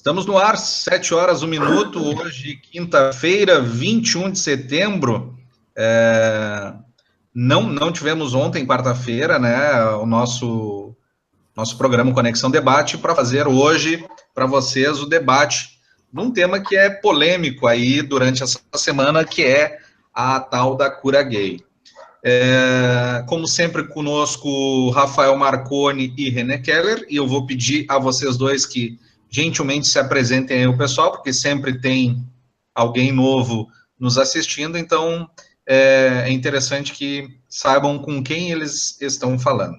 Estamos no ar, 7 horas, 1 minuto, hoje, quinta-feira, 21 de setembro. Não tivemos ontem, quarta-feira, né, o nosso programa Conexão Debate, para fazer hoje, para vocês, o debate num tema que é polêmico aí durante essa semana, que é a tal da cura gay. Como sempre, conosco, Rafael Marconi e René Keller, e eu vou pedir a vocês dois que gentilmente se apresentem aí o pessoal, porque sempre tem alguém novo nos assistindo, então é interessante que saibam com quem eles estão falando.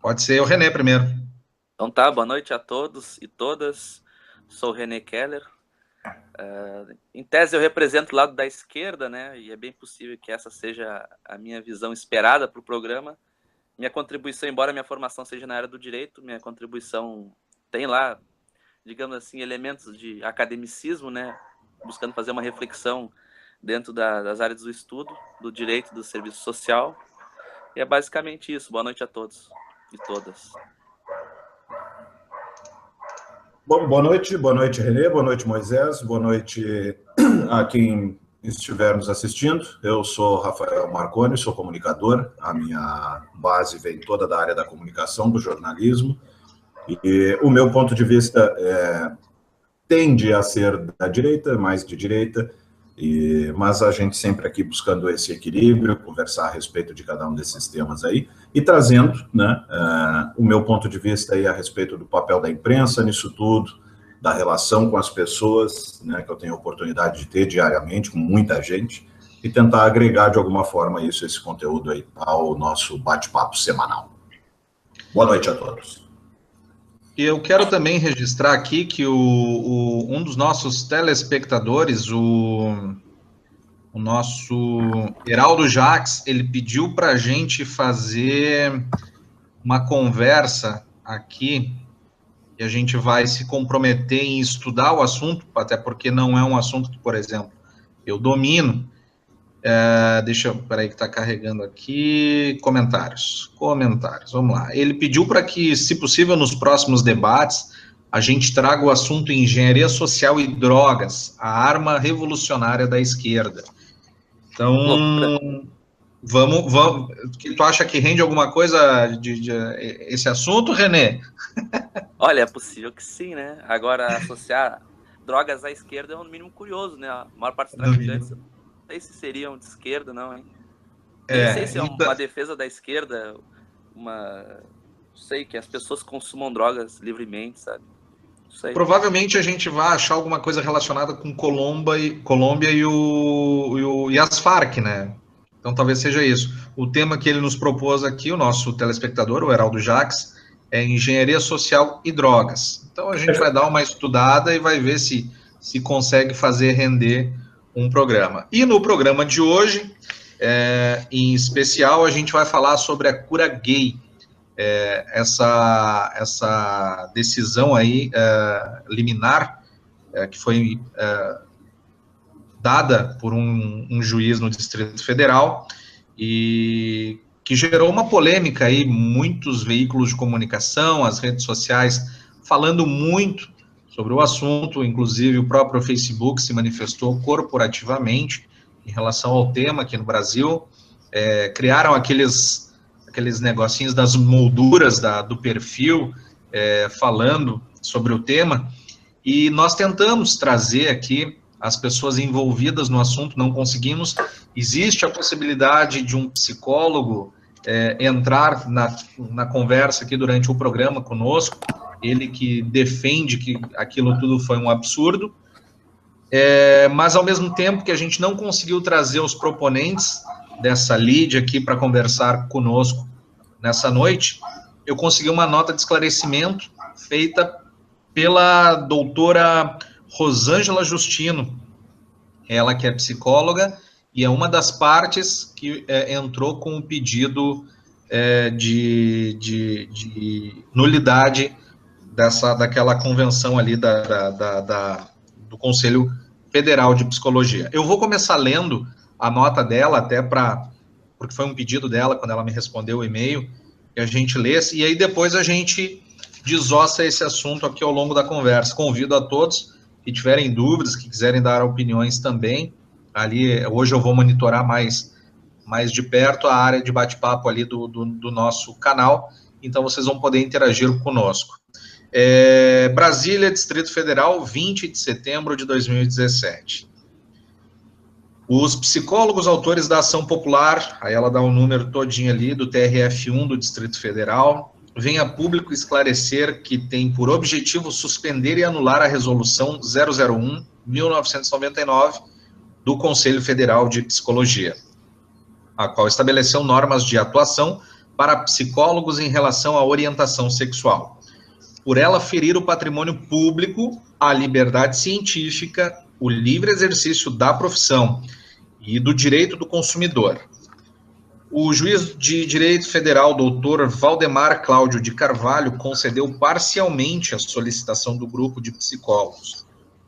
Pode ser o René primeiro. Então tá, boa noite a todos e todas, sou o René Keller. Em tese eu represento o lado da esquerda, né, e é bem possível que essa seja a minha visão esperada para o programa. Minha contribuição, embora minha formação seja na área do direito, minha contribuição tem lá, digamos assim, elementos de academicismo, né, buscando fazer uma reflexão dentro das áreas do estudo, do direito, do serviço social. E é basicamente isso. Boa noite a todos e todas. Bom, boa noite, Renê, boa noite, Moisés, boa noite a quem estiver nos assistindo. Eu sou Rafael Marconi, sou comunicador, a minha base vem toda da área da comunicação, do jornalismo, e o meu ponto de vista tende a ser da direita, mais de direita, mas a gente sempre aqui buscando esse equilíbrio, conversar a respeito de cada um desses temas aí, e trazendo, né, o meu ponto de vista aí a respeito do papel da imprensa nisso tudo, da relação com as pessoas, né, que eu tenho a oportunidade de ter diariamente com muita gente, e tentar agregar de alguma forma esse conteúdo aí ao nosso bate-papo semanal. Boa noite a todos. E eu quero também registrar aqui que um dos nossos telespectadores, o nosso Heraldo Jacques, ele pediu para a gente fazer uma conversa aqui, e a gente vai se comprometer em estudar o assunto, até porque não é um assunto que, por exemplo, eu domino. Peraí que está carregando aqui, comentários, vamos lá. Ele pediu para que, se possível, nos próximos debates, a gente traga o assunto engenharia social e drogas, a arma revolucionária da esquerda. Então, vamos, tu acha que rende alguma coisa de esse assunto, René? Olha, é possível que sim, né? Agora, associar drogas à esquerda é no mínimo curioso, né? A maior parte dos traficantes, não sei se seriam de esquerda, não, hein? Nem sei se é uma defesa da esquerda, não sei, que as pessoas consumam drogas livremente, sabe? Não sei. Provavelmente a gente vai achar alguma coisa relacionada com Colômbia e as Farc, né? Então talvez seja isso. O tema que ele nos propôs aqui, o nosso telespectador, o Heraldo Jacques, é engenharia social e drogas. Então a gente vai dar uma estudada e vai ver se consegue fazer render um programa. E no programa de hoje, em especial, a gente vai falar sobre a cura gay. Essa decisão aí liminar que foi dada por um juiz no Distrito Federal e que gerou uma polêmica aí, muitos veículos de comunicação, as redes sociais falando muito sobre o assunto, inclusive o próprio Facebook se manifestou corporativamente em relação ao tema aqui no Brasil, criaram aqueles negocinhos das molduras do perfil, falando sobre o tema, e nós tentamos trazer aqui as pessoas envolvidas no assunto, não conseguimos. Existe a possibilidade de um psicólogo entrar na conversa aqui durante o programa conosco, ele que defende que aquilo tudo foi um absurdo, mas ao mesmo tempo que a gente não conseguiu trazer os proponentes dessa lide aqui para conversar conosco nessa noite, eu consegui uma nota de esclarecimento feita pela doutora Rosângela Justino, ela que é psicóloga e é uma das partes que entrou com o pedido de nulidade daquela convenção ali do Conselho Federal de Psicologia. Eu vou começar lendo a nota dela, até porque foi um pedido dela, quando ela me respondeu o e-mail, que a gente lesse, e aí depois a gente desossa esse assunto aqui ao longo da conversa. Convido a todos que tiverem dúvidas, que quiserem dar opiniões também. Ali, hoje eu vou monitorar mais de perto a área de bate-papo ali do nosso canal, então vocês vão poder interagir conosco. Brasília, Distrito Federal, 20 de setembro de 2017. Os psicólogos autores da ação popular, aí ela dá o número todinho ali, do TRF1 do Distrito Federal, vem a público esclarecer que tem por objetivo suspender e anular a resolução 001/1999 do Conselho Federal de Psicologia, a qual estabeleceu normas de atuação para psicólogos em relação à orientação sexual, por ela ferir o patrimônio público, a liberdade científica, o livre exercício da profissão e do direito do consumidor. O juiz de direito federal, doutor Valdemar Cláudio de Carvalho, concedeu parcialmente a solicitação do grupo de psicólogos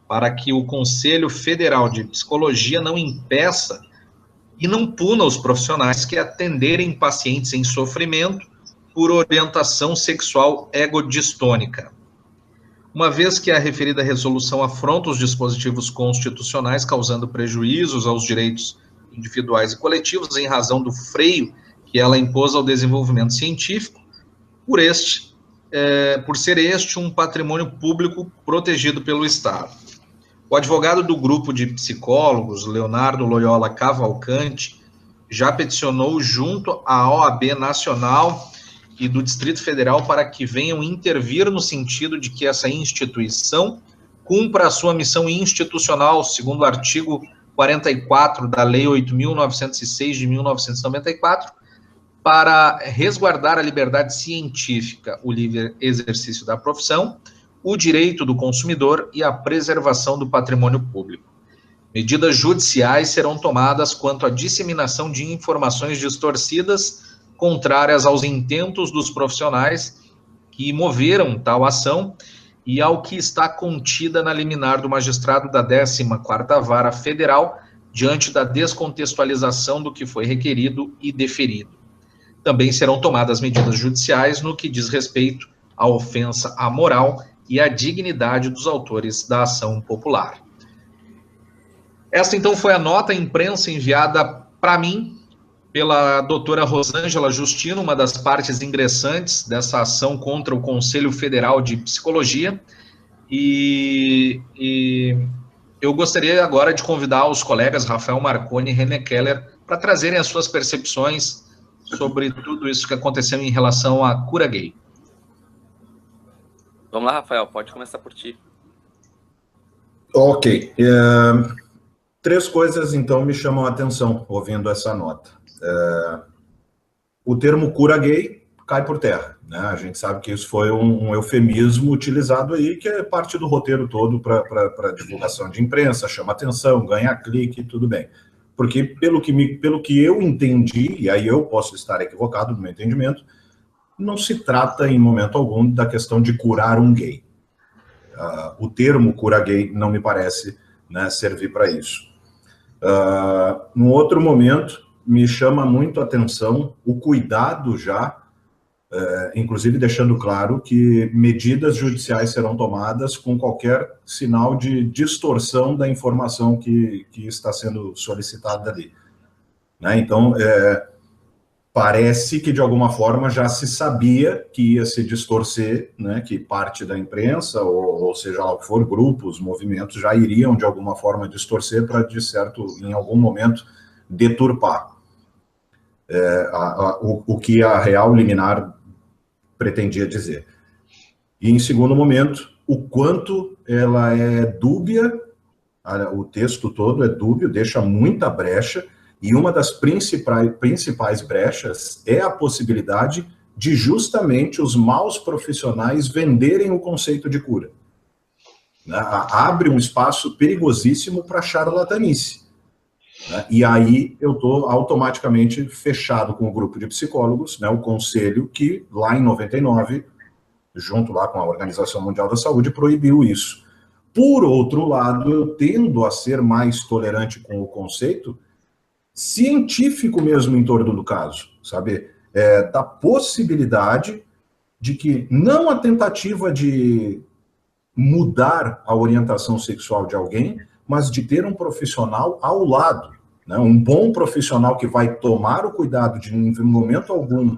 para que o Conselho Federal de Psicologia não impeça e não puna os profissionais que atenderem pacientes em sofrimento por orientação sexual egodistônica. Uma vez que a referida resolução afronta os dispositivos constitucionais, causando prejuízos aos direitos individuais e coletivos em razão do freio que ela impôs ao desenvolvimento científico, por ser este um patrimônio público protegido pelo Estado. O advogado do grupo de psicólogos, Leonardo Loyola Cavalcante, já peticionou junto à OAB Nacional e do Distrito Federal para que venham intervir no sentido de que essa instituição cumpra a sua missão institucional, segundo o artigo 44 da Lei 8.906 de 1994, para resguardar a liberdade científica, o livre exercício da profissão, o direito do consumidor e a preservação do patrimônio público. Medidas judiciais serão tomadas quanto à disseminação de informações distorcidas contrárias aos intentos dos profissionais que moveram tal ação e ao que está contida na liminar do magistrado da 14ª Vara Federal, diante da descontextualização do que foi requerido e deferido. Também serão tomadas medidas judiciais no que diz respeito à ofensa à moral e à dignidade dos autores da ação popular. Esta, então, foi a nota à imprensa enviada para mim pela doutora Rosângela Justino, uma das partes ingressantes dessa ação contra o Conselho Federal de Psicologia, e eu gostaria agora de convidar os colegas Rafael Marconi e René Keller para trazerem as suas percepções sobre tudo isso que aconteceu em relação à cura gay. Vamos lá, Rafael, pode começar por ti. Ok. 3 coisas, então, me chamam a atenção ouvindo essa nota. O termo cura gay cai por terra, né? A gente sabe que isso foi um eufemismo utilizado aí, que é parte do roteiro todo para divulgação de imprensa, chama atenção, ganha clique, tudo bem. Porque, pelo que eu entendi, e aí eu posso estar equivocado no meu entendimento, não se trata em momento algum da questão de curar um gay. O termo cura gay não me parece, né, servir para isso. Num outro momento, me chama muito a atenção o cuidado já, inclusive deixando claro que medidas judiciais serão tomadas com qualquer sinal de distorção da informação que está sendo solicitada ali. Né? Então, parece que, de alguma forma, já se sabia que ia se distorcer, né, que parte da imprensa, ou seja lá o que for, grupos, movimentos, já iriam, de alguma forma, distorcer para, de certo, em algum momento, deturpar o que a real liminar pretendia dizer. E, em segundo momento, o quanto ela é dúbia, o texto todo é dúbio, deixa muita brecha, e uma das principais brechas é a possibilidade de justamente os maus profissionais venderem o conceito de cura. Abre um espaço perigosíssimo para charlatanice. Né? E aí eu estou automaticamente fechado com o grupo de psicólogos, né, o conselho que lá em 99, junto lá com a Organização Mundial da Saúde, proibiu isso. Por outro lado, eu tendo a ser mais tolerante com o conceito científico mesmo em torno do caso, sabe? Da possibilidade de que não a tentativa de mudar a orientação sexual de alguém, mas de ter um profissional ao lado, né? Um bom profissional que vai tomar o cuidado de, em momento algum,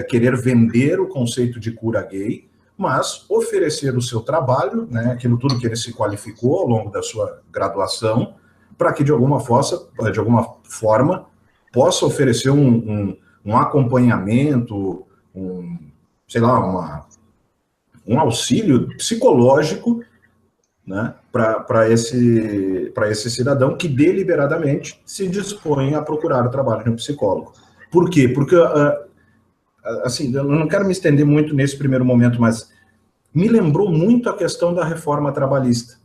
querer vender o conceito de cura gay, mas oferecer o seu trabalho, né, aquilo tudo que ele se qualificou ao longo da sua graduação, para que de alguma forma possa oferecer um acompanhamento, sei lá, um auxílio psicológico, né, para esse cidadão que deliberadamente se dispõe a procurar o trabalho de um psicólogo. Por quê? Porque, assim, eu não quero me estender muito nesse primeiro momento, mas me lembrou muito a questão da reforma trabalhista.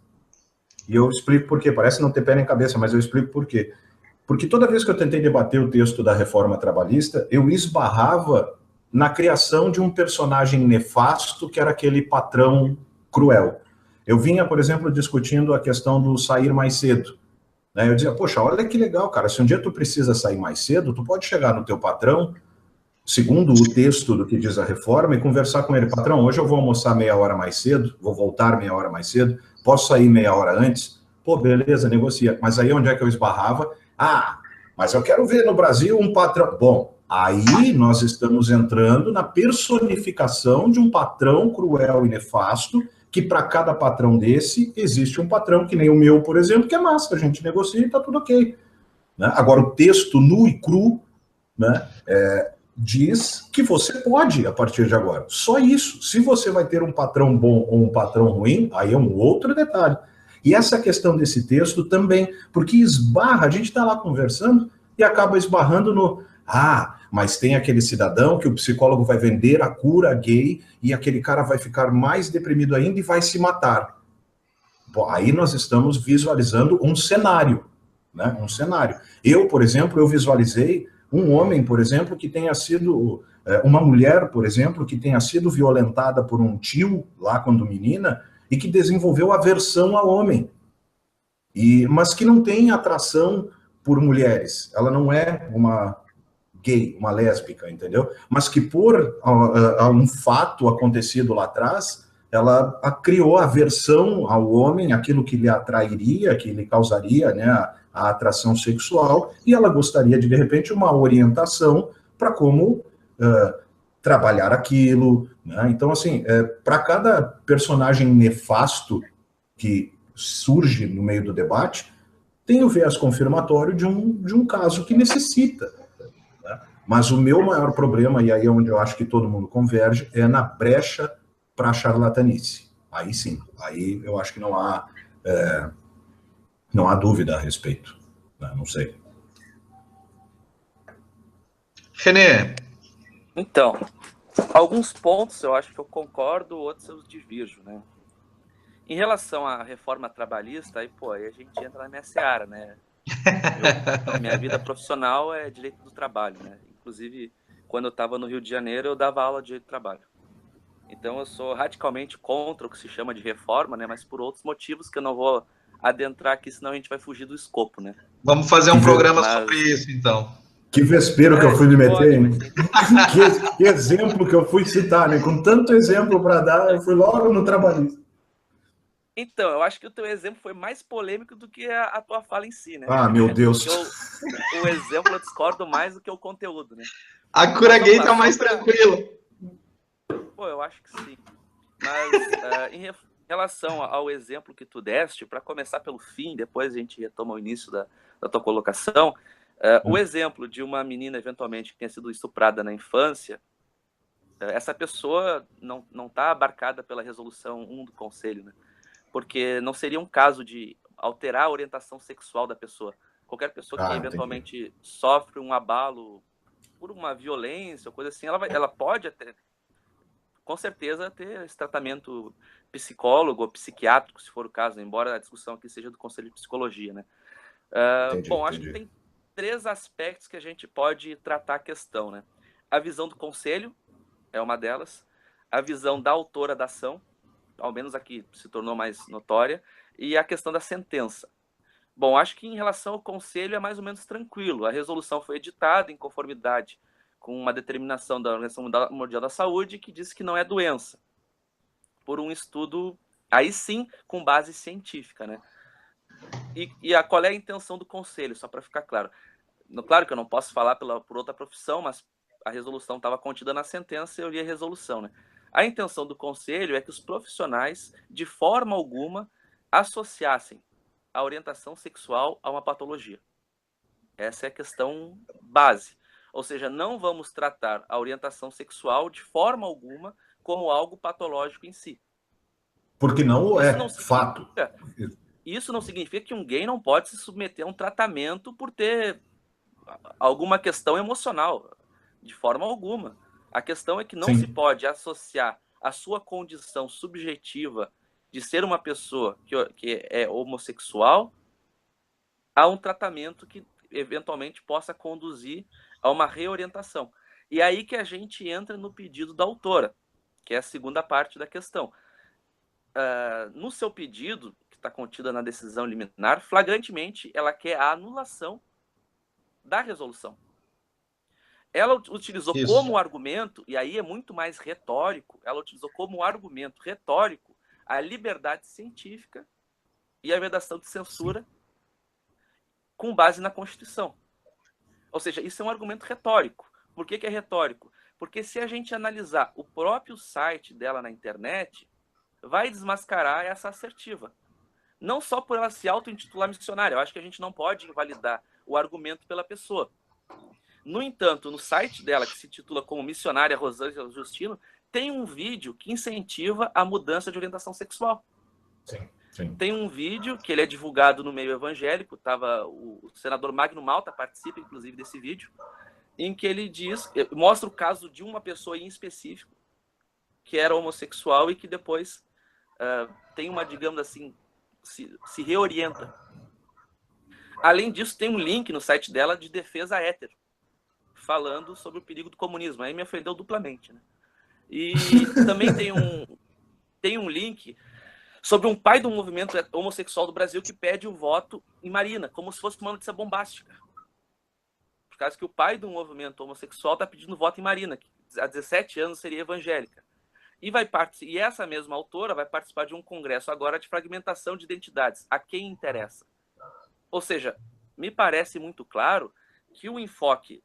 E eu explico por quê. Parece não ter pé nem cabeça, mas eu explico por quê. Porque toda vez que eu tentei debater o texto da reforma trabalhista, eu esbarrava na criação de um personagem nefasto, que era aquele patrão cruel. Eu vinha, por exemplo, discutindo a questão do sair mais cedo. Eu dizia, poxa, olha que legal, cara, se um dia tu precisa sair mais cedo, tu pode chegar no teu patrão, segundo o texto do que diz a reforma, e conversar com ele, patrão, hoje eu vou almoçar meia hora mais cedo, vou voltar meia hora mais cedo, posso sair meia hora antes? Pô, beleza, negocia. Mas aí onde é que eu esbarrava? Ah, mas eu quero ver no Brasil um patrão. Bom, aí nós estamos entrando na personificação de um patrão cruel e nefasto, que para cada patrão desse, existe um patrão, que nem o meu, por exemplo, que é massa, a gente negocia e está tudo ok. Né? Agora, o texto nu e cru, né, diz que você pode, a partir de agora. Só isso. Se você vai ter um patrão bom ou um patrão ruim, aí é um outro detalhe. E essa questão desse texto também, porque esbarra, a gente está lá conversando e acaba esbarrando no... mas tem aquele cidadão que o psicólogo vai vender a cura gay e aquele cara vai ficar mais deprimido ainda e vai se matar. Bom, aí nós estamos visualizando um cenário, né? Um cenário. Eu, por exemplo, eu visualizei um homem, por exemplo, que tenha sido... uma mulher, por exemplo, que tenha sido violentada por um tio, lá quando menina, e que desenvolveu aversão a homem. Mas que não tem atração por mulheres. Ela não é uma gay, uma lésbica, entendeu? Mas que por um fato acontecido lá atrás, ela criou aversão ao homem, aquilo que lhe atrairia, que lhe causaria, né, a atração sexual, e ela gostaria de repente, uma orientação para como trabalhar aquilo, né? Então, assim, para cada personagem nefasto que surge no meio do debate, tem o viés confirmatório de um caso que necessita. Mas o meu maior problema, e aí é onde eu acho que todo mundo converge, é na brecha para a charlatanice. Aí sim, aí eu acho que não há dúvida a respeito. Não sei. René. Então, alguns pontos eu acho que eu concordo, outros eu divirjo, né? Em relação à reforma trabalhista, aí a gente entra na minha seara, né? Minha vida profissional é direito do trabalho, né? Inclusive, quando eu estava no Rio de Janeiro, eu dava aula de direito do trabalho. Então, eu sou radicalmente contra o que se chama de reforma, né? Mas por outros motivos que eu não vou adentrar aqui, senão a gente vai fugir do escopo, né? Vamos fazer um programa sobre isso, então. Que vespeiro que eu fui me meter, hein? Que exemplo que eu fui citar, né? Com tanto exemplo para dar, eu fui logo no trabalhista. Então, eu acho que o teu exemplo foi mais polêmico do que a tua fala em si, né? Meu Deus. O exemplo eu discordo mais do que o conteúdo, né? A cura gay tá mais tranquila. Eu acho que sim. Mas em relação ao exemplo que tu deste, para começar pelo fim, depois a gente retoma o início da tua colocação, o exemplo de uma menina, eventualmente, que tenha sido estuprada na infância, essa pessoa não está abarcada pela resolução 1 do Conselho, né? Porque não seria um caso de alterar a orientação sexual da pessoa. Qualquer pessoa que eventualmente sofre um abalo por uma violência ou coisa assim, ela pode até, com certeza, ter esse tratamento psicólogo ou psiquiátrico, se for o caso, embora a discussão aqui seja do Conselho de Psicologia, né? Acho que tem 3 aspectos que a gente pode tratar a questão, né? A visão do Conselho é uma delas, a visão da autora da ação, ao menos aqui se tornou mais notória, e a questão da sentença. Bom, acho que em relação ao Conselho é mais ou menos tranquilo. A resolução foi editada em conformidade com uma determinação da Organização Mundial da Saúde que diz que não é doença, por um estudo, aí sim, com base científica, né? Qual é a intenção do conselho, só para ficar claro? Claro que eu não posso falar por outra profissão, mas a resolução estava contida na sentença e eu li a resolução, né? A intenção do conselho é que os profissionais, de forma alguma, associassem a orientação sexual a uma patologia. Essa é a questão base. Ou seja, não vamos tratar a orientação sexual de forma alguma como algo patológico em si. Porque não é fato. Isso não significa que um gay não pode se submeter a um tratamento por ter alguma questão emocional. De forma alguma. A questão é que não se pode associar a sua condição subjetiva de ser uma pessoa que é homossexual a um tratamento que eventualmente possa conduzir a uma reorientação. E aí que a gente entra no pedido da autora, que é a segunda parte da questão. No seu pedido, que está contida na decisão liminar, flagrantemente ela quer a anulação da resolução. Ela utilizou como argumento, e aí é muito mais retórico, ela utilizou como argumento retórico a liberdade científica e a vedação de censura com base na Constituição. Ou seja, isso é um argumento retórico. Por que é retórico? Porque se a gente analisar o próprio site dela na internet, vai desmascarar essa assertiva. Não só por ela se auto-intitular missionária, eu acho que a gente não pode invalidar o argumento pela pessoa. No entanto, no site dela, que se titula como Missionária Rosângela Justino, tem um vídeo que incentiva a mudança de orientação sexual. Sim. Tem um vídeo que ele é divulgado no meio evangélico, o senador Magno Malta participa, inclusive, desse vídeo, em que ele mostra o caso de uma pessoa em específico, que era homossexual e que depois tem uma, digamos assim, se reorienta. Além disso, tem um link no site dela de defesa hétero, falando sobre o perigo do comunismo. Aí me ofendeu duplamente, né? E também tem um link sobre um pai do movimento homossexual do Brasil que pede o voto em Marina, como se fosse uma notícia bombástica. Por causa que o pai do movimento homossexual está pedindo voto em Marina, que há 17 anos seria evangélica. E essa mesma autora vai participar de um congresso agora de fragmentação de identidades. A quem interessa? Ou seja, me parece muito claro que o enfoque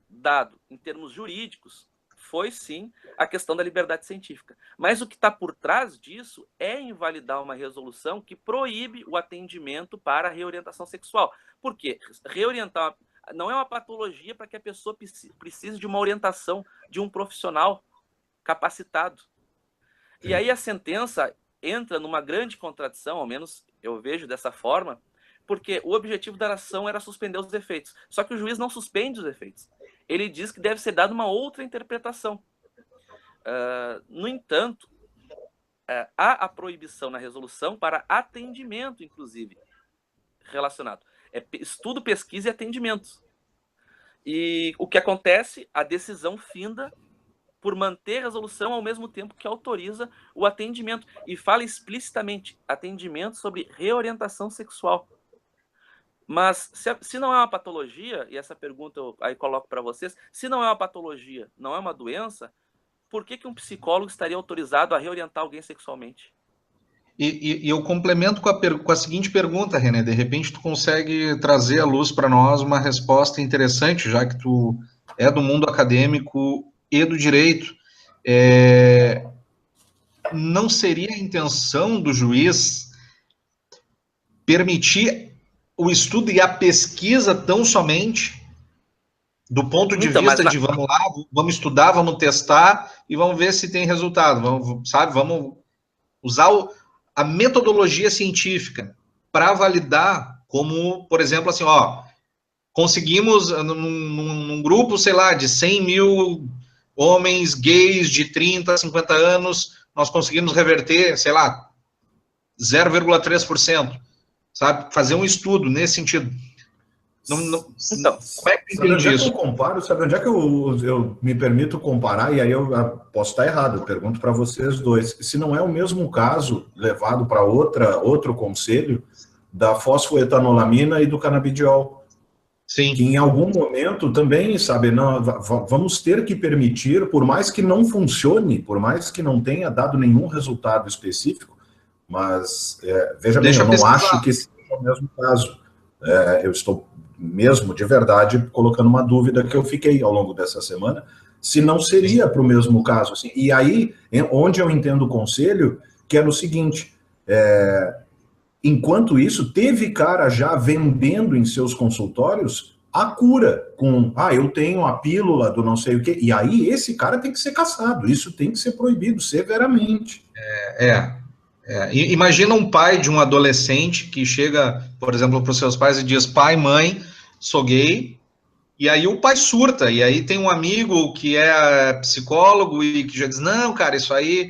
dado em termos jurídicos foi, sim, a questão da liberdade científica. Mas o que está por trás disso é invalidar uma resolução que proíbe o atendimento para a reorientação sexual. Por quê? Reorientar não é uma patologia para que a pessoa precise de uma orientação de um profissional capacitado. E aí a sentença entra numa grande contradição, ao menos eu vejo dessa forma, porque o objetivo da ação era suspender os efeitos. Só que o juiz não suspende os efeitos. Ele diz que deve ser dada uma outra interpretação. No entanto, há a proibição na resolução para atendimento, inclusive, relacionado. É estudo, pesquisa e atendimento. E o que acontece? A decisão finda por manter a resolução ao mesmo tempo que autoriza o atendimento. E fala explicitamente atendimento sobre reorientação sexual. Mas se não é uma patologia, e essa pergunta eu aí coloco para vocês, se não é uma patologia, não é uma doença, por que um psicólogo estaria autorizado a reorientar alguém sexualmente? E eu complemento com a seguinte pergunta, René, de repente tu consegue trazer à luz para nós uma resposta interessante, já que tu é do mundo acadêmico e do direito. Não seria a intenção do juiz permitir o estudo e a pesquisa tão somente do ponto de vista de vamos lá, vamos estudar, vamos testar e vamos ver se tem resultado, vamos usar a metodologia científica para validar, como, por exemplo, assim, conseguimos num grupo, sei lá, de 100 mil homens gays de 30 a 50 anos, nós conseguimos reverter, sei lá, 0,3%. Sabe, fazer um estudo nesse sentido. Então, como é que entende isso? Sabe onde é que eu me permito comparar, e aí eu posso estar errado, eu pergunto para vocês dois, se não é o mesmo caso levado para outro conselho da fosfoetanolamina e do canabidiol. Sim. Que em algum momento também, sabe, não, vamos ter que permitir, por mais que não funcione, por mais que não tenha dado nenhum resultado específico, mas veja bem, eu não acho que seja o mesmo caso. Eu estou mesmo, de verdade, colocando uma dúvida que eu fiquei ao longo dessa semana, se não seria para o mesmo caso. Assim. E aí, onde eu entendo o conselho, que é no seguinte, enquanto isso, teve cara já vendendo em seus consultórios a cura, com, eu tenho a pílula do não sei o quê, e aí esse cara tem que ser caçado, isso tem que ser proibido severamente. Imagina um pai de um adolescente que chega, por exemplo, para os seus pais e diz, pai, mãe, sou gay, e aí o pai surta, e aí tem um amigo que é psicólogo e que já diz, não, cara, isso aí,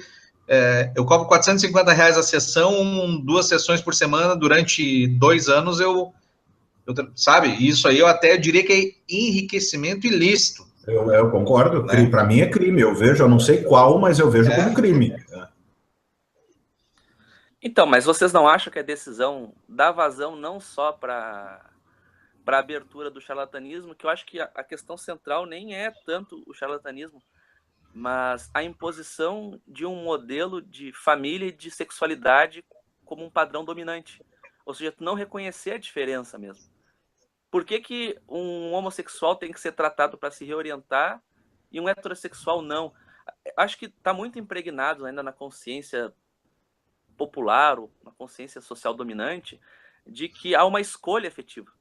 eu cobro R$450 a sessão, 2 sessões por semana, durante 2 anos sabe, isso aí eu até diria que é enriquecimento ilícito. Eu concordo, né? Para mim é crime, eu não sei qual, mas eu vejo como crime. Então, mas vocês não acham que a decisão dá vazão não só para a abertura do charlatanismo, que eu acho que a questão central nem é tanto o charlatanismo, mas a imposição de um modelo de família e de sexualidade como um padrão dominante. Ou seja, tu não reconhecer a diferença mesmo. Por que um homossexual tem que ser tratado para se reorientar e um heterossexual não? Acho que está muito impregnado ainda na consciência popular ou na consciência social dominante de que há uma escolha efetiva.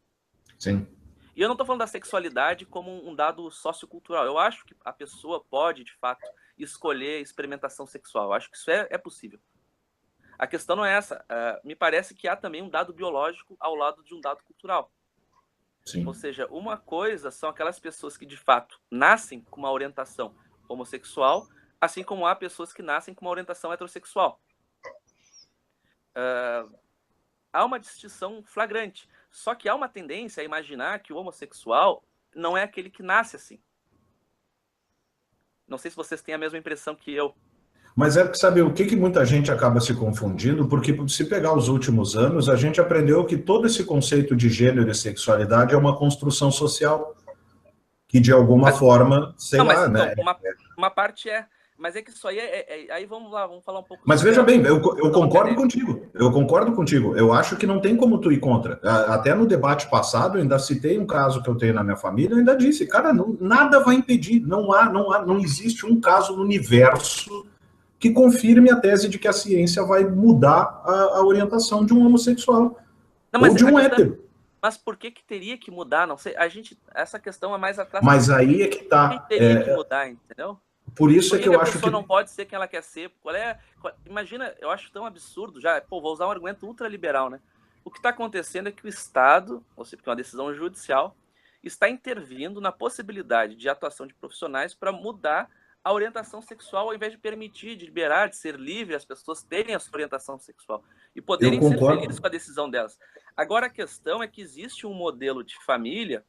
Sim. E eu não estou falando da sexualidade como um dado sociocultural. Eu acho que a pessoa pode, de fato, escolher experimentação sexual. Eu acho que isso é possível. A questão não é essa. Me parece que há também um dado biológico ao lado de um dado cultural. Sim. Ou seja, uma coisa são aquelas pessoas que, de fato, nascem com uma orientação homossexual, assim como há pessoas que nascem com uma orientação heterossexual. Há uma distinção flagrante. Só que há uma tendência a imaginar que o homossexual não é aquele que nasce assim. Não sei se vocês têm a mesma impressão que eu. Mas sabe, o que muita gente acaba se confundindo, porque se pegar os últimos anos, a gente aprendeu que todo esse conceito de gênero e sexualidade é uma construção social, que de alguma forma, lá, então, né? Uma parte é, mas é que isso aí aí vamos lá, vamos falar um pouco. Mas veja bem, eu concordo contigo, eu acho que não tem como tu ir contra. Até no debate passado, eu ainda citei um caso que eu tenho na minha família, eu ainda disse, cara, nada vai impedir, não existe um caso no universo que confirme a tese de que a ciência vai mudar a orientação de um homossexual ou de um hétero. Mas por que teria que mudar? Não sei. Essa questão é mais atrás. Mas aí é que tá. Teria que mudar, entendeu? Por isso é que eu acho que... a pessoa não pode ser quem ela quer ser. Imagina, eu acho tão absurdo já. Vou usar um argumento ultraliberal, né? O que está acontecendo é que o Estado, ou seja, porque é uma decisão judicial, está intervindo na possibilidade de atuação de profissionais para mudar a orientação sexual, ao invés de permitir, de liberar, de ser livre, as pessoas terem a sua orientação sexual e poderem ser felizes com a decisão delas. Agora, a questão é que existe um modelo de família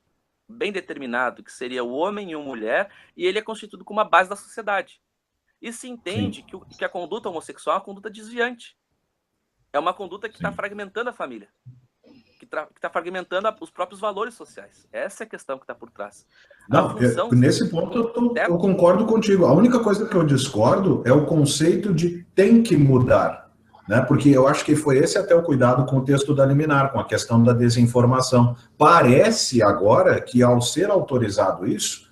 bem determinado, que seria o homem e uma mulher, e ele é constituído como a base da sociedade. E se entende que a conduta homossexual é uma conduta desviante. É uma conduta que está fragmentando a família, que está fragmentando os próprios valores sociais. Essa é a questão que está por trás. Não, nesse ponto eu concordo contigo. A única coisa que eu discordo é o conceito de tem que mudar, né? Porque eu acho que foi esse até o cuidado com o texto da liminar, com a questão da desinformação. Parece agora que, ao ser autorizado isso,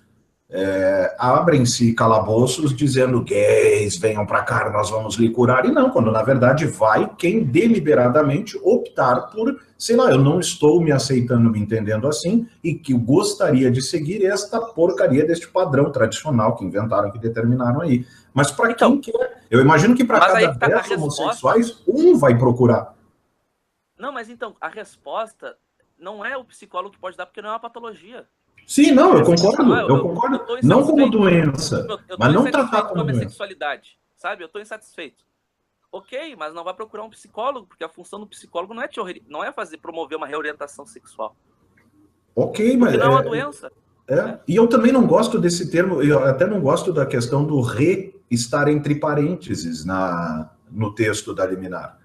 abrem-se calabouços dizendo gays, venham para cá, nós vamos lhe curar. E não, quando na verdade vai quem deliberadamente optar por, sei lá, eu não estou me aceitando, me entendendo assim, e que gostaria de seguir esta porcaria deste padrão tradicional que inventaram, que determinaram aí. Mas para quem quer? Eu imagino que para cada 10 homossexuais, um vai procurar. Não, mas então, a resposta não é o psicólogo que pode dar, porque não é uma patologia. Sim, não, eu concordo. Não como doença, mas não tratar como doença. Sexualidade, sabe? Eu estou insatisfeito. Ok, mas não vai procurar um psicólogo, porque a função do psicólogo não é promover uma reorientação sexual. Ok, mas não é uma doença. E eu também não gosto desse termo, eu até não gosto da questão do estar entre parênteses no texto da liminar.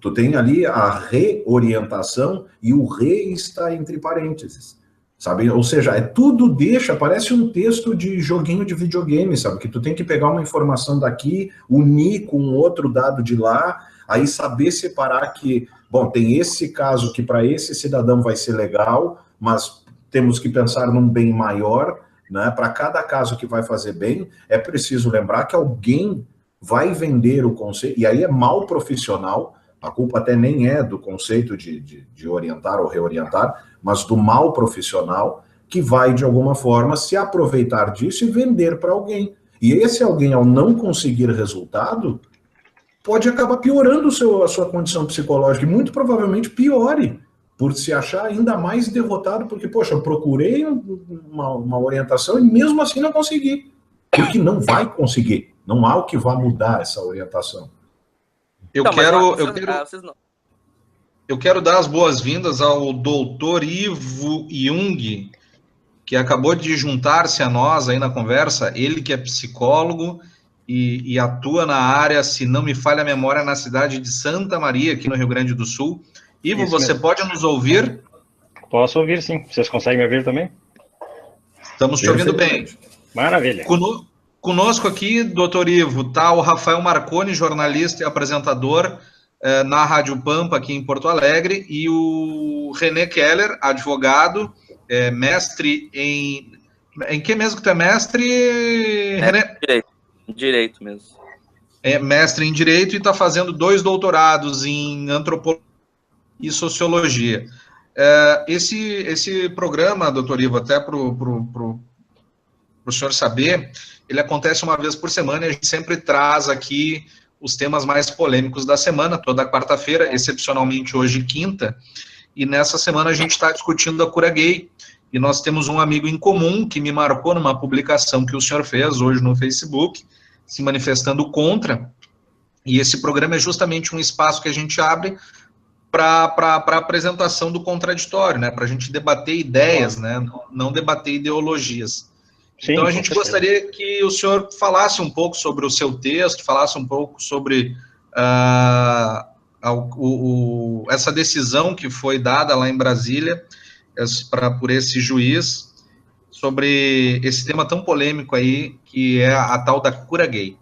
Tu tem ali a reorientação e o está entre parênteses. sabe? Ou seja, tudo parece um texto de joguinho de videogame, sabe? Que tu tem que pegar uma informação daqui, unir com outro dado de lá, aí saber separar que, bom, tem esse caso que para esse cidadão vai ser legal, mas temos que pensar num bem maior, né? Para cada caso que vai fazer bem, é preciso lembrar que alguém vai vender o conceito, e aí é mal profissional, a culpa até nem é do conceito de orientar ou reorientar, mas do mal profissional que vai, de alguma forma, se aproveitar disso e vender para alguém. E esse alguém, ao não conseguir resultado, pode acabar piorando a sua condição psicológica, e muito provavelmente piore, por se achar ainda mais derrotado, porque, poxa, eu procurei uma orientação e mesmo assim não consegui. Porque não vai conseguir. Não há o que vá mudar essa orientação. Eu quero dar as boas-vindas ao doutor Ivo Jung, que acabou de juntar-se a nós aí na conversa, ele que é psicólogo e atua na área, se não me falha a memória, na cidade de Santa Maria, aqui no Rio Grande do Sul. Ivo, isso você mesmo. Pode nos ouvir? Posso ouvir, sim. Vocês conseguem me ouvir também? Estamos te ouvindo bem. Maravilha. Conosco aqui, doutor Ivo, está o Rafael Marconi, jornalista e apresentador na Rádio Pampa, aqui em Porto Alegre, e o René Keller, advogado, mestre em... Em que mesmo que tu é mestre, René? Direito mesmo. É mestre em Direito e está fazendo 2 doutorados em Antropologia e Sociologia. Esse programa, doutor Ivo, até para o senhor saber, ele acontece uma vez por semana e a gente sempre traz aqui os temas mais polêmicos da semana, toda quarta-feira, excepcionalmente hoje, quinta, e nessa semana a gente está discutindo a cura gay, e nós temos um amigo em comum que me marcou numa publicação que o senhor fez hoje no Facebook, se manifestando contra, e esse programa é justamente um espaço que a gente abre para a apresentação do contraditório, né, para a gente debater ideias, né, não debater ideologias. Sim, então a gente gostaria que o senhor falasse um pouco sobre o seu texto, falasse um pouco sobre essa decisão que foi dada lá em Brasília por esse juiz, sobre esse tema tão polêmico aí, que é a tal da cura gay.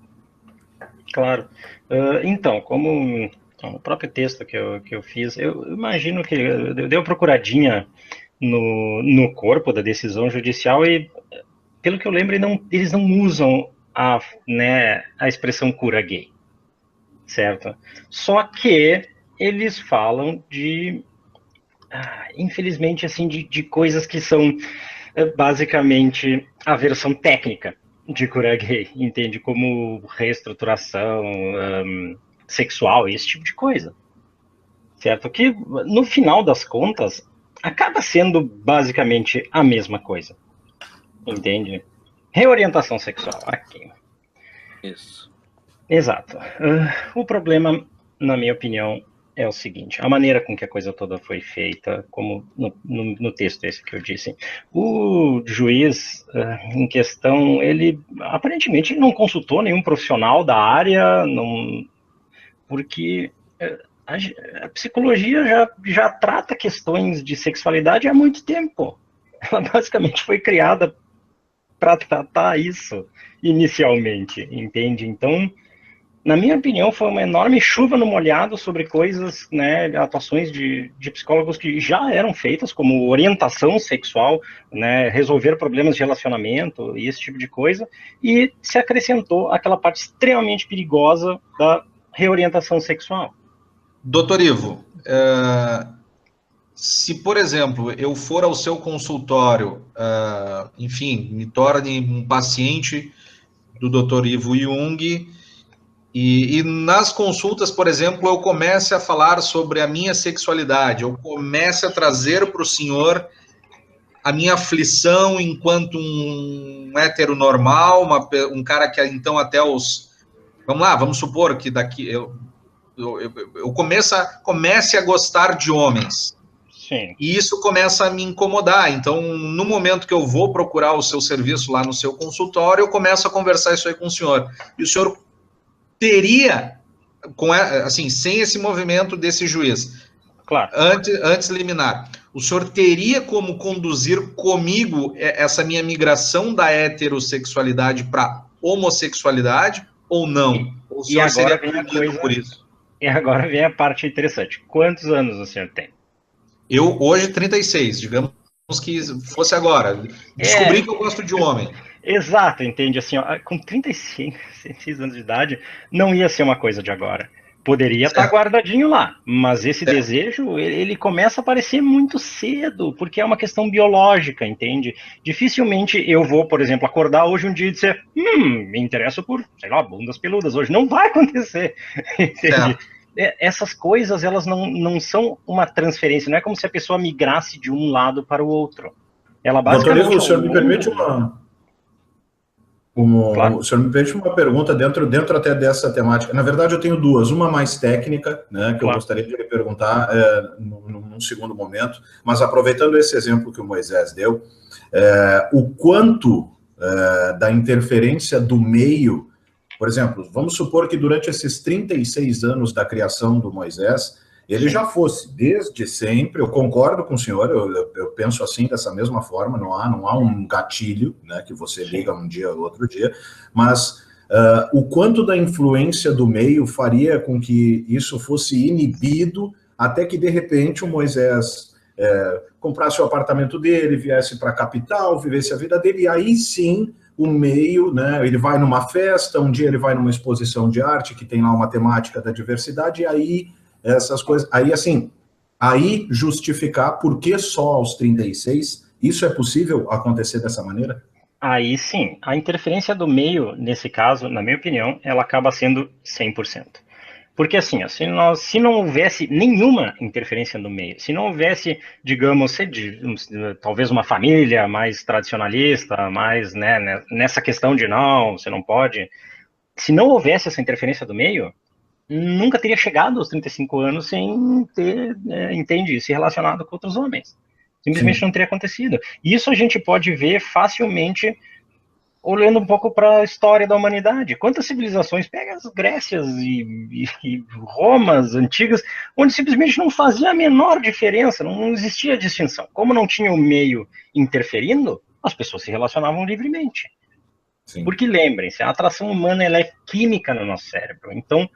Claro. Então, como no próprio texto que eu fiz, eu imagino que eu dei uma procuradinha no corpo da decisão judicial e, pelo que eu lembro, eles não usam a expressão cura gay, certo? Só que eles falam de, infelizmente, assim, de coisas que são basicamente a versão técnica de cura gay, entende? Como reestruturação sexual, esse tipo de coisa, certo? Que, no final das contas, acaba sendo basicamente a mesma coisa. Entende? Reorientação sexual. Aqui. Isso. Exato. O problema, na minha opinião, é o seguinte: a maneira com que a coisa toda foi feita, como no texto esse que eu disse, o juiz em questão, ele aparentemente não consultou nenhum profissional da área, porque a psicologia já trata questões de sexualidade há muito tempo. Ela basicamente foi criada para tratar isso inicialmente, entende? Então, na minha opinião, foi uma enorme chuva no molhado sobre coisas, né, atuações de psicólogos que já eram feitas, como orientação sexual, né, resolver problemas de relacionamento e esse tipo de coisa, e se acrescentou aquela parte extremamente perigosa da reorientação sexual. Doutor Ivo, se, por exemplo, eu for ao seu consultório, enfim, me torne um paciente do Dr. Ivo Jung, e nas consultas, por exemplo, eu comece a falar sobre a minha sexualidade, eu comece a trazer para o senhor a minha aflição enquanto um heteronormal, um cara que então até os... Vamos lá, vamos supor que daqui eu comece a gostar de homens. Sim. E isso começa a me incomodar. Então, no momento que eu vou procurar o seu serviço lá no seu consultório, eu começo a conversar isso aí com o senhor. E o senhor teria, assim, sem esse movimento desse juiz, claro, antes liminar, o senhor teria como conduzir comigo essa minha migração da heterossexualidade para homossexualidade ou não? Ou o E senhor agora seria vem a punido coisa, por isso? e agora vem a parte interessante. Quantos anos o senhor tem? Eu, hoje, 36, digamos que fosse agora. Descobri que eu gosto de homem. Exato, entende? Assim, ó, com 35, 36 anos de idade, não ia ser uma coisa de agora. Poderia estar Certo. guardadinho lá, mas esse Certo. desejo, ele começa a aparecer muito cedo, porque é uma questão biológica, entende? Dificilmente eu vou, por exemplo, acordar hoje um dia e dizer, me interesso por, sei lá, bundas peludas hoje. Não vai acontecer, entende? Certo. Essas coisas, elas não são uma transferência, não é como se a pessoa migrasse de um lado para o outro. Ela Doutor basicamente... Ivo, o senhor me permite Claro. O senhor me permite uma pergunta dentro até dessa temática. Na verdade, eu tenho duas. Uma mais técnica, né, que eu gostaria de lhe perguntar num segundo momento, mas aproveitando esse exemplo que o Moisés deu, o quanto da interferência do meio, por exemplo, vamos supor que durante esses 36 anos da criação do Moisés, ele já fosse, desde sempre, eu concordo com o senhor, eu penso assim, dessa mesma forma, não há um gatilho, né, que você liga um dia ou outro dia, mas o quanto da influência do meio faria com que isso fosse inibido, até que, de repente, o Moisés comprasse o apartamento dele, viesse para a capital, vivesse a vida dele, e aí sim, o meio, né, ele vai numa festa, um dia ele vai numa exposição de arte, que tem lá uma temática da diversidade, e aí essas coisas, aí assim, aí justificar por que só aos 36, isso é possível acontecer dessa maneira? Aí sim, a interferência do meio, nesse caso, na minha opinião, ela acaba sendo 100%. Porque assim, se não houvesse nenhuma interferência no meio, se não houvesse, digamos, talvez uma família mais tradicionalista, mais, né, nessa questão de não, você não pode, se não houvesse essa interferência do meio, nunca teria chegado aos 35 anos sem ter, entende, se relacionado com outros homens. Simplesmente não teria acontecido. E isso a gente pode ver facilmente olhando um pouco para a história da humanidade. Quantas civilizações, pega as Grécias e Romas antigas, onde simplesmente não fazia a menor diferença, não existia distinção. Como não tinha o meio interferindo, as pessoas se relacionavam livremente. Sim. Porque lembrem-se, a atração humana ela é química no nosso cérebro. Então,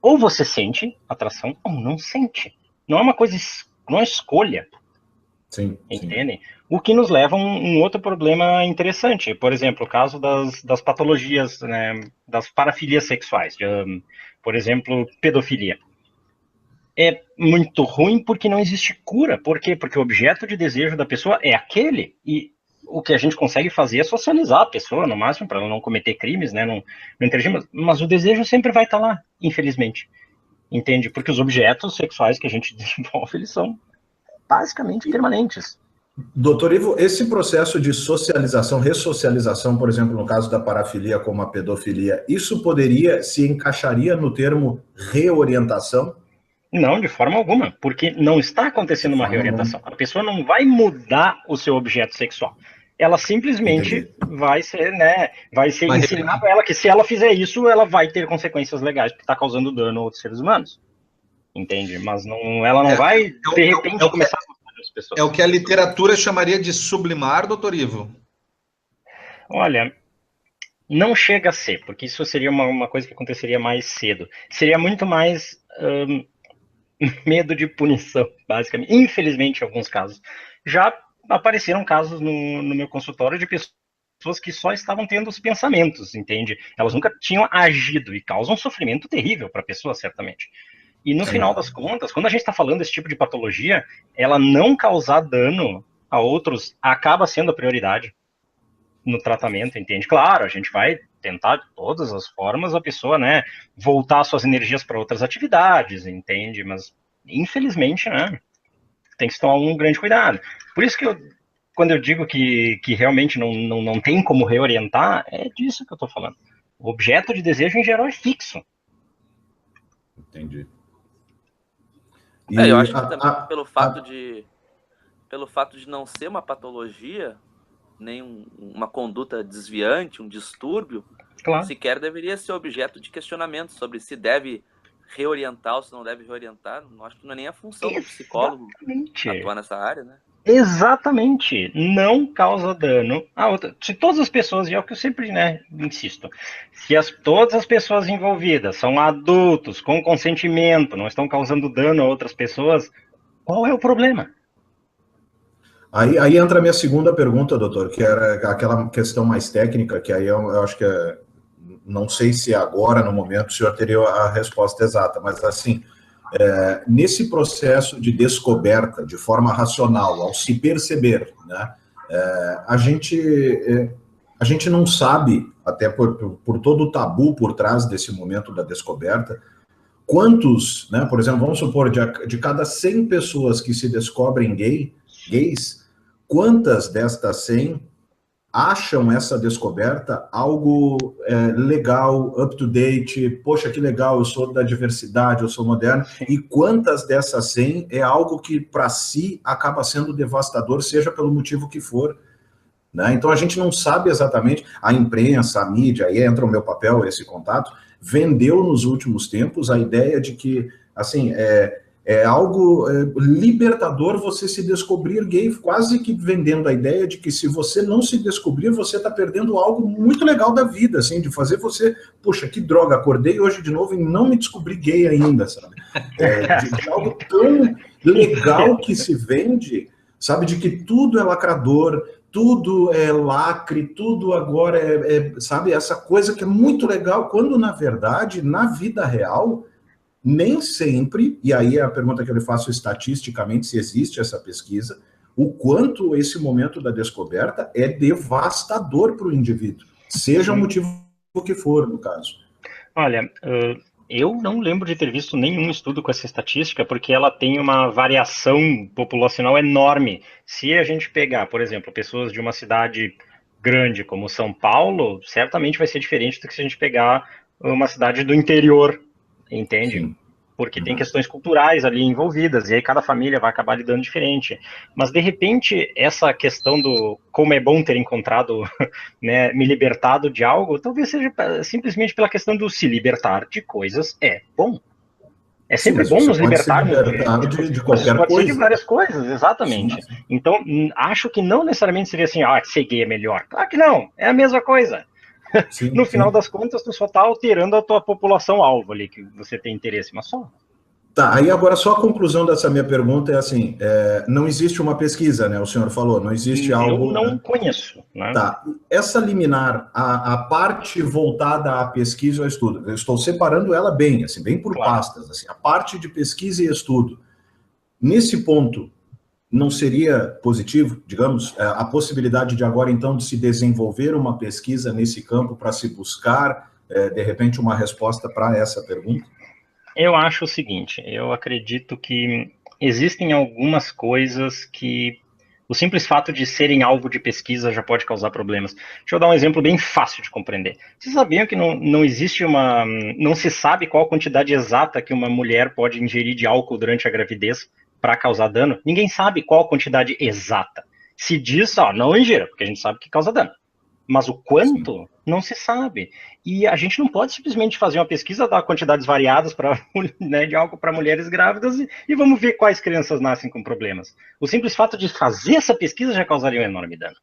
ou você sente atração ou não sente. Não é uma coisa, não é escolha. Sim. Entendem? Sim. O que nos leva a um outro problema interessante. Por exemplo, o caso das patologias, né, das parafilias sexuais. Por exemplo, pedofilia. É muito ruim porque não existe cura. Por quê? Porque o objeto de desejo da pessoa é aquele. E o que a gente consegue fazer é socializar a pessoa, no máximo, para ela não cometer crimes, né? Não interagir, mas o desejo sempre vai estar lá, infelizmente. Entende? Porque os objetos sexuais que a gente desenvolve, eles são basicamente permanentes. Doutor Ivo, esse processo de socialização, ressocialização, por exemplo, no caso da parafilia como a pedofilia, isso se encaixaria no termo reorientação? Não, de forma alguma, porque não está acontecendo uma reorientação. A pessoa não vai mudar o seu objeto sexual. Ela simplesmente vai ser ensinado a ela que se ela fizer isso, ela vai ter consequências legais porque está causando dano a outros seres humanos. Entende? Mas ela não vai, de repente, começar a gostar das pessoas. É o que a literatura chamaria de sublimar, doutor Ivo? Olha, não chega a ser, porque isso seria uma coisa que aconteceria mais cedo. Seria muito mais medo de punição, basicamente. Infelizmente, em alguns casos. Já apareceram casos no meu consultório de pessoas que só estavam tendo os pensamentos, entende? Elas nunca tinham agido e causam um sofrimento terrível para a pessoa, certamente. E no final das contas, quando a gente está falando desse tipo de patologia, ela não causar dano a outros acaba sendo a prioridade no tratamento, entende? Claro, a gente vai tentar de todas as formas a pessoa, né, voltar suas energias para outras atividades, entende? Mas, infelizmente, né, tem que se tomar um grande cuidado. Por isso que quando eu digo que realmente não tem como reorientar, é disso que eu estou falando. O objeto de desejo, em geral, é fixo. Entendi. Eu acho que também pelo fato de não ser uma patologia, nem uma conduta desviante, um distúrbio, claro, sequer deveria ser objeto de questionamento sobre se deve reorientar ou se não deve reorientar. Não acho que não é nem a função do psicólogo atuar nessa área, né? Exatamente, não causa dano a outra. Se todas as pessoas, e é o que eu sempre, né, insisto, se todas as pessoas envolvidas são adultos, com consentimento, não estão causando dano a outras pessoas, qual é o problema? Aí entra a minha segunda pergunta, doutor, que era aquela questão mais técnica, que aí eu acho que não sei se agora, no momento, o senhor teria a resposta exata, mas assim, nesse processo de descoberta, de forma racional, ao se perceber, né, a gente não sabe, até por todo o tabu por trás desse momento da descoberta, quantos, né, por exemplo, vamos supor, de cada 100 pessoas que se descobrem gays, quantas destas 100 acham essa descoberta algo legal, up-to-date, poxa, que legal, eu sou da diversidade, eu sou moderno, e quantas dessas 100 é algo que, para si, acaba sendo devastador, seja pelo motivo que for, né? Então, a gente não sabe exatamente, a imprensa, a mídia, aí entra o meu papel, esse contato, vendeu nos últimos tempos a ideia de que, assim, é algo libertador você se descobrir gay, quase que vendendo a ideia de que se você não se descobrir, você está perdendo algo muito legal da vida, assim, de fazer você, puxa, que droga, acordei hoje de novo e não me descobri gay ainda, sabe? De algo tão legal que se vende, sabe, de que tudo é lacrador, tudo é lacre, tudo agora sabe, essa coisa que é muito legal, quando na verdade, na vida real, nem sempre, e aí é a pergunta que eu lhe faço estatisticamente, se existe essa pesquisa, o quanto esse momento da descoberta é devastador para o indivíduo, seja o motivo que for, no caso. Olha, eu não lembro de ter visto nenhum estudo com essa estatística, porque ela tem uma variação populacional enorme. Se a gente pegar, por exemplo, pessoas de uma cidade grande como São Paulo, certamente vai ser diferente do que se a gente pegar uma cidade do interior, entende? Sim. Porque tem questões culturais ali envolvidas, e aí cada família vai acabar lidando diferente. Mas, de repente, essa questão do como é bom ter encontrado, né, me libertado de algo, talvez seja simplesmente pela questão do se libertar de coisas é bom. É sempre bom nos libertarmos de qualquer pode coisa. Ser de várias coisas, exatamente. Sim. Então, acho que não necessariamente seria assim, ser gay é melhor. Claro que não, é a mesma coisa. Sim, no final das contas, tu só está alterando a tua população-alvo ali, que você tem interesse, mas só. Tá, aí agora só a conclusão dessa minha pergunta é assim, não existe uma pesquisa, né, o senhor falou, não existe algo... Eu não conheço. Né? Tá, essa liminar, a parte voltada à pesquisa e ao estudo, eu estou separando ela bem, assim, bem por pastas, assim, a parte de pesquisa e estudo, nesse ponto, não seria positivo, digamos, a possibilidade de agora, então, de se desenvolver uma pesquisa nesse campo para se buscar, de repente, uma resposta para essa pergunta? Eu acho o seguinte, eu acredito que existem algumas coisas que o simples fato de serem alvo de pesquisa já pode causar problemas. Deixa eu dar um exemplo bem fácil de compreender. Vocês sabiam que não existe não se sabe qual a quantidade exata que uma mulher pode ingerir de álcool durante a gravidez para causar dano? Ninguém sabe qual a quantidade exata. Se diz, não ingira, porque a gente sabe que causa dano. Mas o quanto, não se sabe. E a gente não pode simplesmente fazer uma pesquisa, dar quantidades variadas né, de álcool para mulheres grávidas e vamos ver quais crianças nascem com problemas. O simples fato de fazer essa pesquisa já causaria um enorme dano.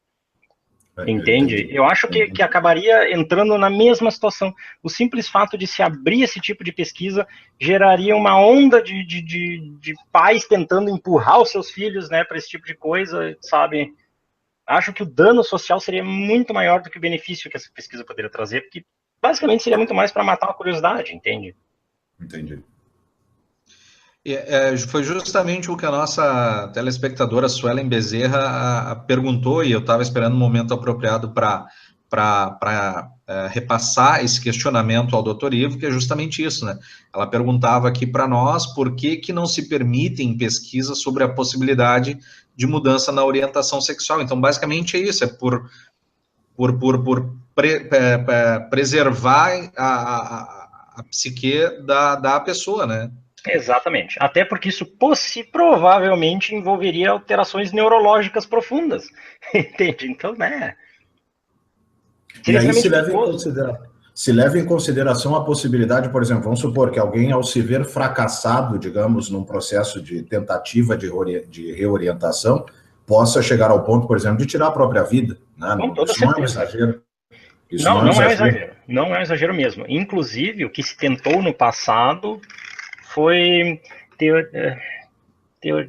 Entende? Eu acho que acabaria entrando na mesma situação. O simples fato de se abrir esse tipo de pesquisa geraria uma onda de pais tentando empurrar os seus filhos, né, para esse tipo de coisa, sabe? Acho que o dano social seria muito maior do que o benefício que essa pesquisa poderia trazer, porque basicamente seria muito mais para matar uma curiosidade, entende? Entendi. Foi justamente o que a nossa telespectadora Suelen Bezerra perguntou, e eu estava esperando um momento apropriado para repassar esse questionamento ao Dr. Ivo, que é justamente isso, né? Ela perguntava aqui para nós por que não se permitem pesquisas sobre a possibilidade de mudança na orientação sexual. Então, basicamente é isso, é por preservar a psique da pessoa, né? Exatamente. Até porque isso provavelmente envolveria alterações neurológicas profundas. Entende? Então, né? E aí se leva em consideração. se leva em consideração a possibilidade, por exemplo, vamos supor que alguém, ao se ver fracassado, digamos, num processo de tentativa de reorientação, possa chegar ao ponto, por exemplo, de tirar a própria vida, né? Isso não é um exagero. Não é um exagero. Não é um exagero mesmo. Inclusive, o que se tentou no passado foi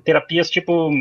terapias tipo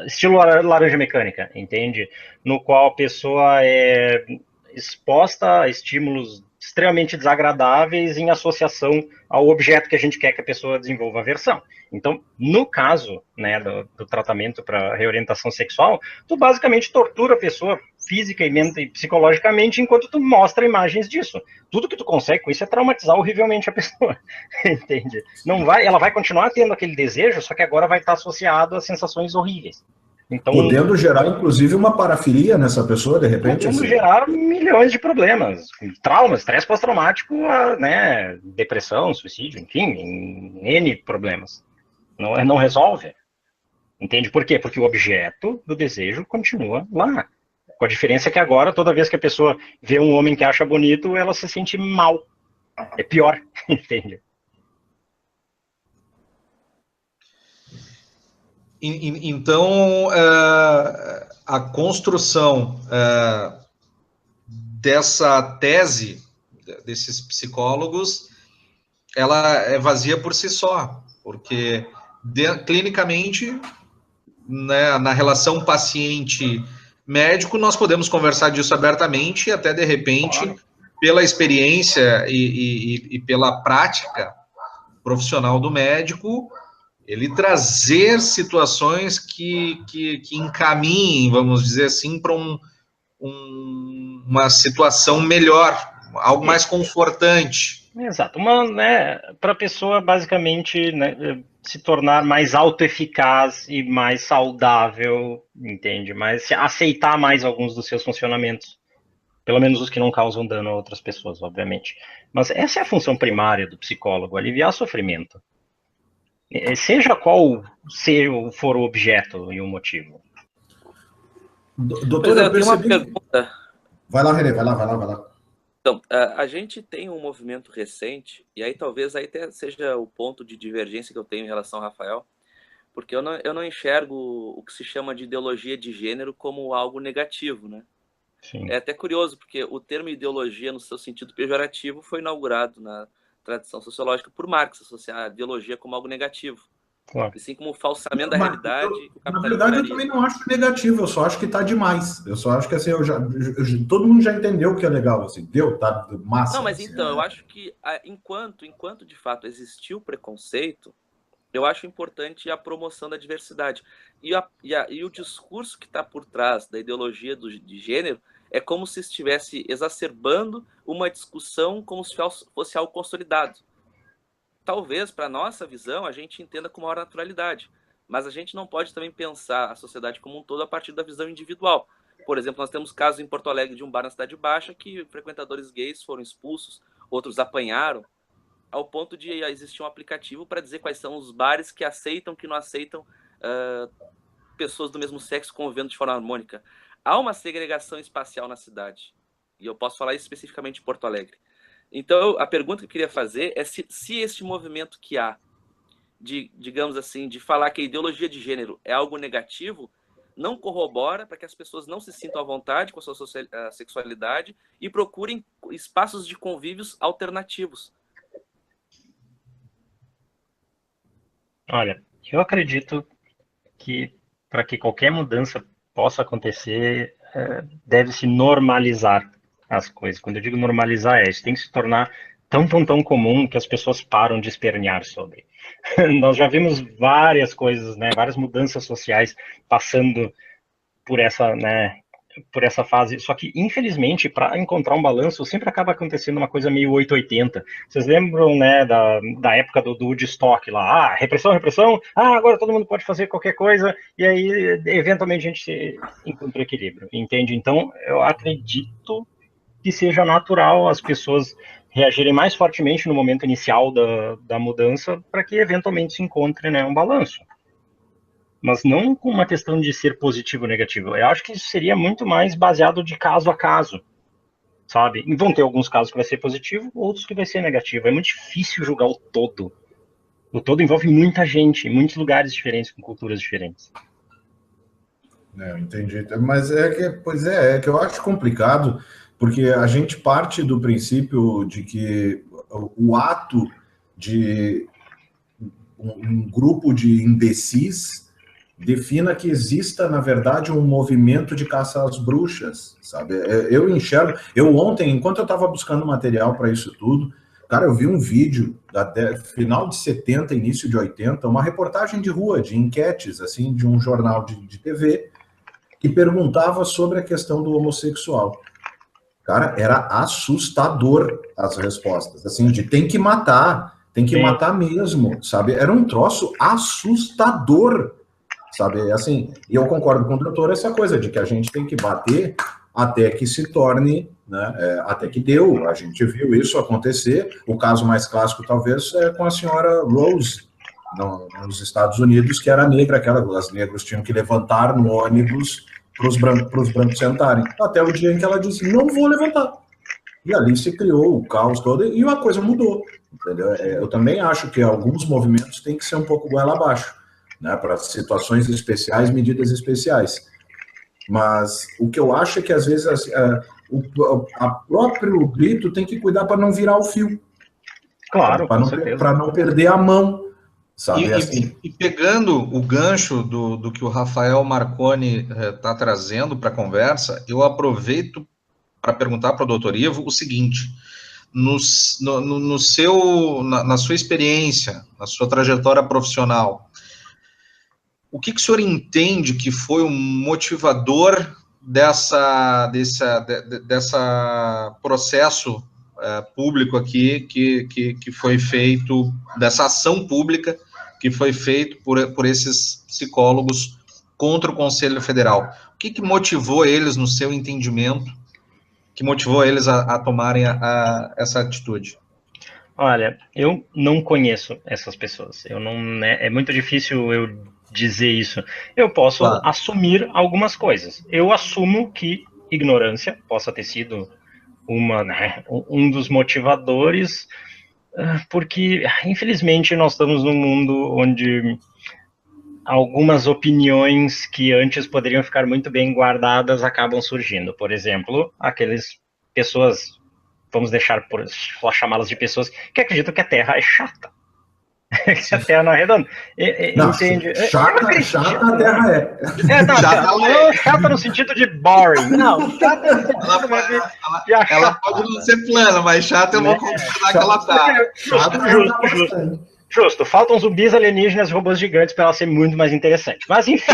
estilo laranja mecânica, entende? No qual a pessoa é exposta a estímulos extremamente desagradáveis em associação ao objeto que a gente quer que a pessoa desenvolva aversão. Então, no caso, né, do tratamento para reorientação sexual, tu basicamente tortura a pessoa física e psicologicamente enquanto tu mostra imagens disso. Tudo que tu consegue com isso é traumatizar horrivelmente a pessoa, entende? Ela vai continuar tendo aquele desejo, só que agora vai estar associado a sensações horríveis. Então, podendo gerar, inclusive, uma parafilia nessa pessoa, de repente? Podendo gerar milhões de problemas. Traumas, estresse pós-traumático, né, depressão, suicídio, enfim, N problemas. Não resolve. Entende por quê? Porque o objeto do desejo continua lá. Com a diferença que agora, toda vez que a pessoa vê um homem que acha bonito, ela se sente mal. É pior, entende? Então, a construção dessa tese desses psicólogos, ela é vazia por si só, porque clinicamente, né, na relação paciente-médico, nós podemos conversar disso abertamente e até, de repente, pela experiência e pela prática profissional do médico, ele trazer situações que encaminhem, vamos dizer assim, para uma situação melhor, algo mais confortante. Exato. Para a pessoa, basicamente, né, se tornar mais autoeficaz e mais saudável, entende? Mas aceitar mais alguns dos seus funcionamentos. Pelo menos os que não causam dano a outras pessoas, obviamente. Mas essa é a função primária do psicólogo, aliviar sofrimento. Seja qual for o objeto e o motivo. Doutor, eu tenho uma pergunta. Vai lá, René, vai lá. Então, a gente tem um movimento recente, e aí talvez aí até seja o ponto de divergência que eu tenho em relação ao Rafael, porque eu não enxergo o que se chama de ideologia de gênero como algo negativo, né? Sim. É até curioso, porque o termo ideologia, no seu sentido pejorativo, foi inaugurado na tradição sociológica por Marx, associar a ideologia como algo negativo. Claro. Assim como o falsamento da realidade. Na verdade, eu também não acho negativo, eu só acho que tá demais. Eu só acho que assim, todo mundo já entendeu o que é legal, assim, tá massa. Não, mas assim, então, eu acho que enquanto de fato existiu preconceito, eu acho importante a promoção da diversidade. E o discurso que está por trás da ideologia de gênero é como se estivesse exacerbando uma discussão como se fosse algo consolidado. Talvez, para a nossa visão, a gente entenda com maior naturalidade, mas a gente não pode também pensar a sociedade como um todo a partir da visão individual. Por exemplo, nós temos casos em Porto Alegre de um bar na Cidade Baixa que frequentadores gays foram expulsos, outros apanharam, ao ponto de existir um aplicativo para dizer quais são os bares que aceitam, que não aceitam pessoas do mesmo sexo convivendo de forma harmônica. Há uma segregação espacial na cidade, e eu posso falar isso especificamente de Porto Alegre. Então, a pergunta que eu queria fazer é se este movimento que há, digamos assim, de falar que a ideologia de gênero é algo negativo, não corrobora para que as pessoas não se sintam à vontade com a sua sexualidade e procurem espaços de convívios alternativos. Olha, eu acredito que para que qualquer mudança possa acontecer, deve-se normalizar as coisas. Quando eu digo normalizar, isso tem que se tornar tão comum que as pessoas param de espernear sobre. Nós já vimos várias coisas, né, várias mudanças sociais passando por essa fase, só que, infelizmente, para encontrar um balanço, sempre acaba acontecendo uma coisa meio 880. Vocês lembram, né, da época do Woodstock lá? Repressão, agora todo mundo pode fazer qualquer coisa, e aí, eventualmente, a gente encontra equilíbrio, entende? Então, eu acredito que seja natural as pessoas reagirem mais fortemente no momento inicial da mudança, para que, eventualmente, se encontre, né, um balanço. Mas não com uma questão de ser positivo ou negativo. Eu acho que isso seria muito mais baseado de caso a caso. sabe? E vão ter alguns casos que vai ser positivo, outros que vai ser negativo. É muito difícil julgar o todo. O todo envolve muita gente, muitos lugares diferentes, com culturas diferentes. Entendi. Mas é que eu acho complicado, porque a gente parte do princípio de que o ato de um grupo de imbecis defina que exista, na verdade, um movimento de caça às bruxas, sabe? Eu enxergo... ontem, enquanto eu estava buscando material para isso tudo, cara, eu vi um vídeo final de 70, início de 80, uma reportagem de rua, de enquetes, assim, de um jornal de TV, que perguntava sobre a questão do homossexual. Cara, era assustador as respostas, assim, de tem que matar mesmo, sabe? Era um troço assustador, sabe? Assim, e eu concordo com o doutor essa coisa de que a gente tem que bater até que se torne, né, até que deu. A gente viu isso acontecer. O caso mais clássico, talvez, é com a senhora Rose, nos Estados Unidos, que era negra, as negros tinham que levantar no ônibus para os brancos sentarem, até o dia em que ela disse, não vou levantar. E ali se criou o caos todo e uma coisa mudou, entendeu? Eu também acho que alguns movimentos têm que ser um pouco goela abaixo, né, para situações especiais, medidas especiais. Mas o que eu acho é que, às vezes, a próprio grito tem que cuidar para não virar o fio. Claro, para não perder a mão, sabe? E pegando o gancho do que o Rafael Marconi está trazendo para a conversa, eu aproveito para perguntar para o doutor Ivo o seguinte: na sua experiência, na sua trajetória profissional, o que o senhor entende que foi um motivador dessa processo público aqui que foi feito, dessa ação pública que foi feito por esses psicólogos contra o Conselho Federal? O que motivou eles, no seu entendimento, que motivou eles a tomarem essa atitude? Olha, eu não conheço essas pessoas. É muito difícil eu dizer isso. Eu posso assumir algumas coisas. Eu assumo que ignorância possa ter sido um dos motivadores, porque, infelizmente, nós estamos num mundo onde algumas opiniões que antes poderiam ficar muito bem guardadas acabam surgindo. Por exemplo, aquelas pessoas, vamos chamá-las de pessoas que acreditam que a Terra é chata. Que a Terra não é redonda. Entende? Chata a Terra é. Chata no sentido de boring. Não, chata ela pode não ser plana, mas chata eu vou concordar que ela tá. Justo, faltam zumbis, alienígenas e robôs gigantes para ela ser muito mais interessante. Mas enfim.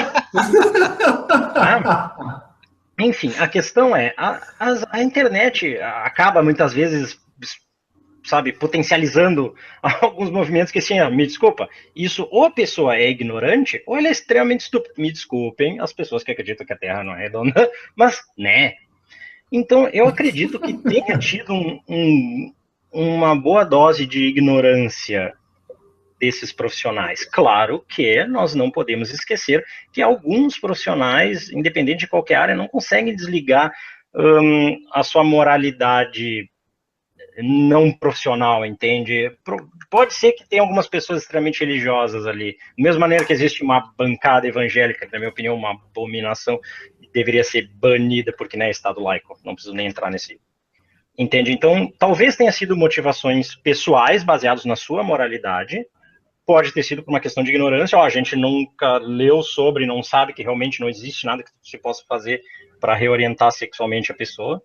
Enfim, a questão é, a internet acaba muitas vezes, sabe, potencializando alguns movimentos que, assim, me desculpa, isso ou a pessoa é ignorante ou ela é extremamente estúpida. Me desculpem as pessoas que acreditam que a Terra não é redonda, mas, né? Então, eu acredito que tenha tido uma boa dose de ignorância desses profissionais. Claro que nós não podemos esquecer que alguns profissionais, independente de qualquer área, não conseguem desligar a sua moralidade não profissional, entende? Pode ser que tenha algumas pessoas extremamente religiosas ali, da mesma maneira que existe uma bancada evangélica, que, na minha opinião, uma abominação, deveria ser banida, porque não é Estado laico, não preciso nem entrar nesse... Entende? Então, talvez tenha sido motivações pessoais, baseadas na sua moralidade, pode ter sido por uma questão de ignorância, a gente nunca leu sobre, não sabe que realmente não existe nada que se possa fazer para reorientar sexualmente a pessoa,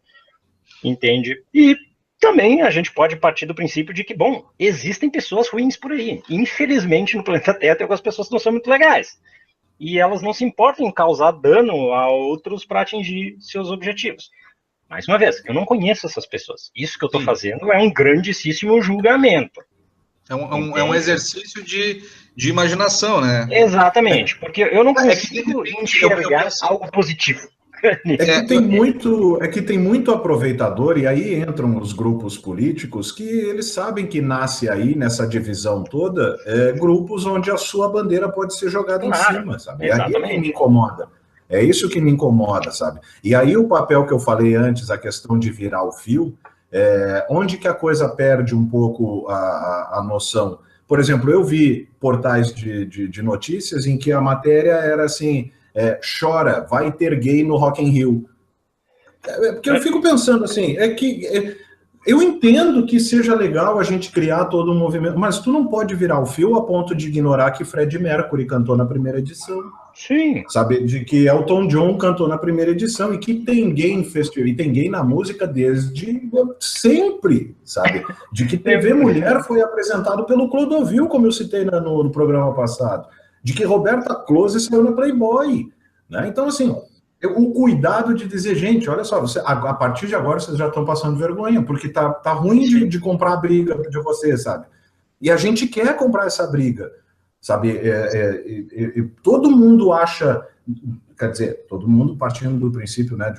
entende? E também a gente pode partir do princípio de que, bom, existem pessoas ruins por aí. Infelizmente, no planeta Terra tem algumas pessoas que não são muito legais. E elas não se importam em causar dano a outros para atingir seus objetivos. Mais uma vez, eu não conheço essas pessoas. Isso que eu estou fazendo é um grandíssimo julgamento. É um exercício de imaginação, né? Exatamente, porque eu não consigo enxergar algo positivo. É que tem muito aproveitador, e aí entram os grupos políticos que eles sabem que nasce aí, nessa divisão toda, grupos onde a sua bandeira pode ser jogada em cima, sabe? Exatamente. Aí me incomoda. É isso que me incomoda, sabe? E aí o papel que eu falei antes, a questão de virar o fio, onde que a coisa perde um pouco a noção? Por exemplo, eu vi portais de notícias em que a matéria era assim, chora, vai ter gay no Rock in Rio. Porque eu fico pensando assim, eu entendo que seja legal a gente criar todo um movimento, mas tu não pode virar o fio a ponto de ignorar que Freddie Mercury cantou na primeira edição. Sim. Sabe, de que Elton John cantou na primeira edição e que tem gay em festival, e tem gay na música desde sempre, sabe? De que TV Mulher foi apresentado pelo Clodovil, como eu citei no programa passado. De que Roberta Close saiu na Playboy, né? Então, assim, o cuidado de dizer, gente, olha só, a partir de agora vocês já estão passando vergonha, porque tá ruim de comprar a briga de vocês, sabe? E a gente quer comprar essa briga, sabe? Todo mundo acha, quer dizer, todo mundo partindo do princípio, né?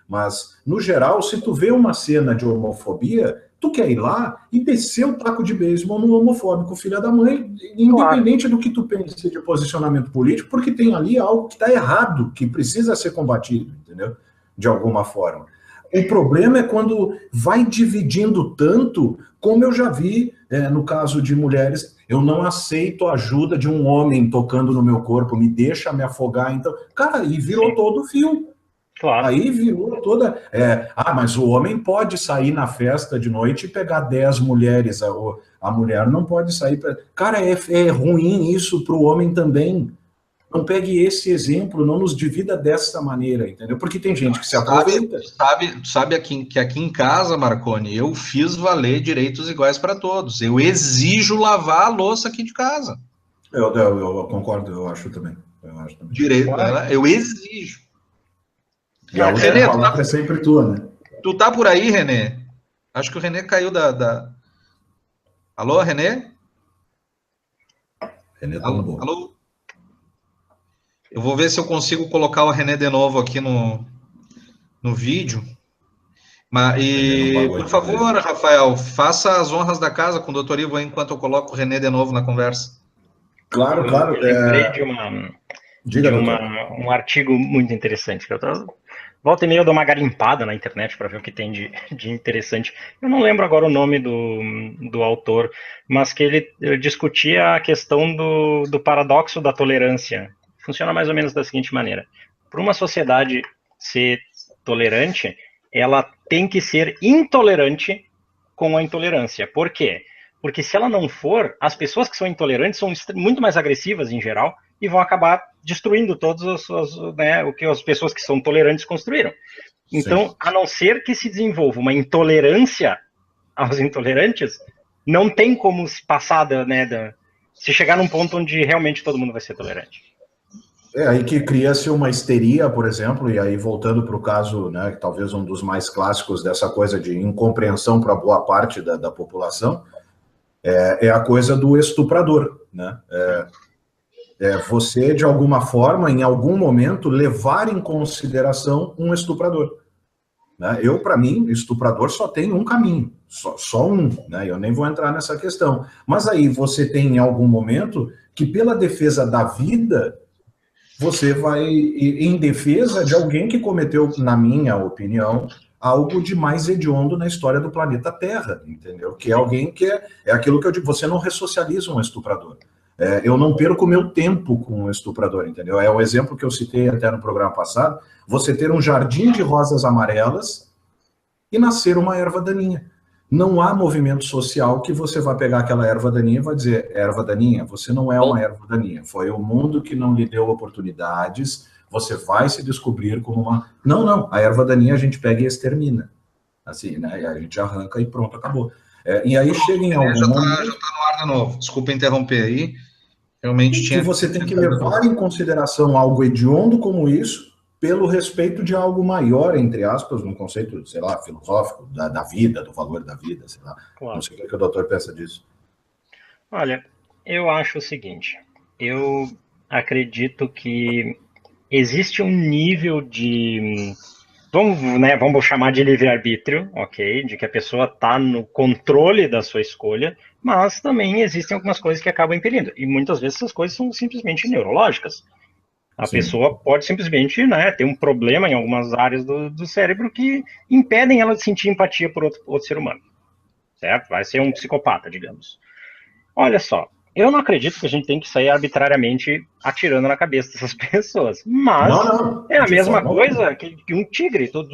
Mas, no geral, se tu vê uma cena de homofobia, tu quer ir lá e descer o taco de beisebol no homofóbico, filha da mãe, independente do que tu pense de posicionamento político, porque tem ali algo que está errado, que precisa ser combatido, entendeu? De alguma forma. O problema é quando vai dividindo tanto, como eu já vi no caso de mulheres, eu não aceito a ajuda de um homem tocando no meu corpo, me deixa me afogar, então, cara, e virou todo o fio. Claro. Aí virou toda... mas o homem pode sair na festa de noite e pegar 10 mulheres, a mulher não pode sair... Cara, é ruim isso para o homem também. Não pegue esse exemplo, não nos divida dessa maneira, entendeu? Porque tem gente que se aproveita. Sabe que aqui em casa, Marconi, eu fiz valer direitos iguais para todos. Eu exijo lavar a louça aqui de casa. Eu concordo, eu acho também. Direito, eu exijo. E a outra palavra é sempre tua, né? Tu tá por aí, Renê? Acho que o Renê caiu da... Alô, Renê? Renê tá bom. Alô? Eu vou ver se eu consigo colocar o Renê de novo aqui no vídeo. Por favor, Rafael, faça as honras da casa com o Dr. Ivo enquanto eu coloco o Renê de novo na conversa. Claro. Eu lembrei de um artigo muito interessante. Volta e meia eu dou uma garimpada na internet para ver o que tem de interessante. Eu não lembro agora o nome do autor, mas que ele discutia a questão do paradoxo da tolerância. Funciona mais ou menos da seguinte maneira. Para uma sociedade ser tolerante, ela tem que ser intolerante com a intolerância. Por quê? Porque se ela não for, as pessoas que são intolerantes são muito mais agressivas em geral e vão acabar destruindo todos o que as pessoas que são tolerantes construíram. Então, a não ser que se desenvolva uma intolerância aos intolerantes, não tem como se passar se chegar num ponto onde realmente todo mundo vai ser tolerante. Aí que cria-se uma histeria, por exemplo, e aí voltando para o caso, né, talvez um dos mais clássicos dessa coisa de incompreensão para boa parte da população, é a coisa do estuprador, né? Você, de alguma forma, em algum momento, levar em consideração um estuprador. Né? Para mim, estuprador só tem um caminho, só um, né? Eu nem vou entrar nessa questão. Mas aí você tem, em algum momento, que pela defesa da vida, você vai em defesa de alguém que cometeu, na minha opinião, algo de mais hediondo na história do planeta Terra, entendeu? Que é alguém que é aquilo que eu digo, você não ressocializa um estuprador. Eu não perco meu tempo com um estuprador, entendeu? É o exemplo que eu citei até no programa passado, você ter um jardim de rosas amarelas e nascer uma erva daninha. Não há movimento social que você vai pegar aquela erva daninha e vai dizer, erva daninha, você não é uma erva daninha, foi o mundo que não lhe deu oportunidades, você vai se descobrir como uma... Não, a erva daninha a gente pega e extermina, assim, né, a gente arranca e pronto, acabou. E aí chega em algum momento... Já tá no ar de novo, desculpa interromper aí, realmente que você tem que levar em consideração algo hediondo como isso, pelo respeito de algo maior, entre aspas, num conceito, sei lá, filosófico, da vida, do valor da vida, sei lá. Claro. Não sei o que o doutor pensa disso. Olha, eu acho o seguinte, eu acredito que existe um nível de, vamos chamar de livre-arbítrio, ok? De que a pessoa está no controle da sua escolha, mas também existem algumas coisas que acabam impedindo. E muitas vezes essas coisas são simplesmente neurológicas. A pessoa pode simplesmente, né, ter um problema em algumas áreas do cérebro que impedem ela de sentir empatia por outro ser humano, certo? Vai ser um psicopata, digamos. Olha só, eu não acredito que a gente tem que sair arbitrariamente atirando na cabeça dessas pessoas, mas não, é a mesma coisa que um tigre. Tu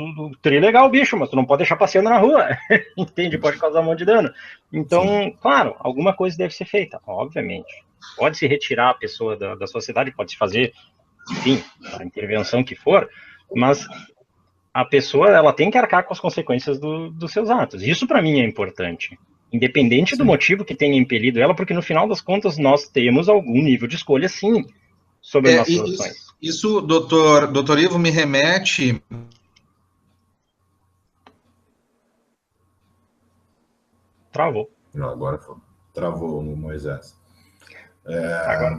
tri legal o bicho, mas tu não pode deixar passeando na rua, entende? Pode causar um monte de dano. Então, sim, claro, alguma coisa deve ser feita, obviamente. Pode se retirar a pessoa da sociedade, pode se fazer, enfim, a intervenção que for, mas a pessoa, ela tem que arcar com as consequências dos seus atos. Isso para mim é importante. Independente do motivo que tenha impelido ela, porque no final das contas nós temos algum nível de escolha, sim, sobre nossas ações. Isso, doutor Ivo, me remete... Travou. Não, agora travou o Moisés. Agora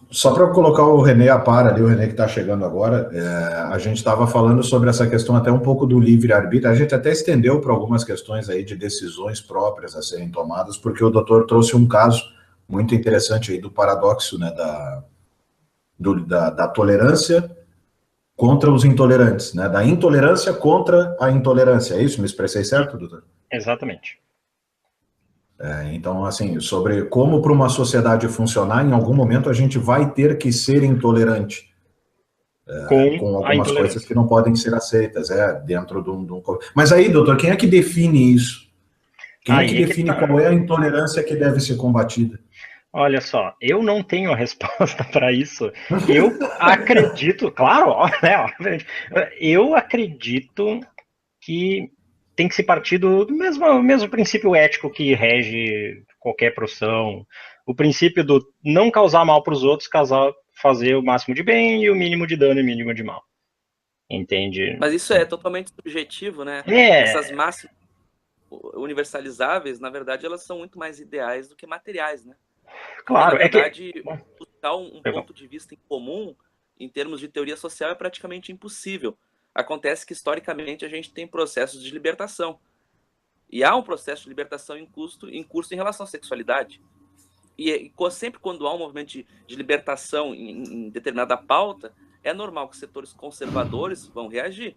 só para colocar o René a par ali, o René que está chegando agora, a gente estava falando sobre essa questão até um pouco do livre-arbítrio, a gente até estendeu para algumas questões aí de decisões próprias a serem tomadas, porque o doutor trouxe um caso muito interessante aí do paradoxo, né, da tolerância contra os intolerantes, né, da intolerância contra a intolerância, é isso? Me expressei certo, doutor? Exatamente. Então, assim, sobre como para uma sociedade funcionar, em algum momento a gente vai ter que ser intolerante com algumas coisas que não podem ser aceitas dentro de um... Mas aí, doutor, quem é que define isso? Quem é que define qual é a intolerância que deve ser combatida? Olha só, eu não tenho a resposta para isso. Eu acredito, claro, né, eu acredito que tem que se partir do mesmo princípio ético que rege qualquer profissão. O princípio do não causar mal para os outros, fazer o máximo de bem e o mínimo de dano e o mínimo de mal. Entende? Mas isso é totalmente subjetivo, né? Essas máximas universalizáveis, na verdade, elas são muito mais ideais do que materiais, né? Claro, porque, na verdade, buscar um ponto de vista em comum, em termos de teoria social, é praticamente impossível. Acontece que, historicamente, a gente tem processos de libertação. E há um processo de libertação em curso em relação à sexualidade. E sempre quando há um movimento de libertação em determinada pauta, é normal que setores conservadores vão reagir.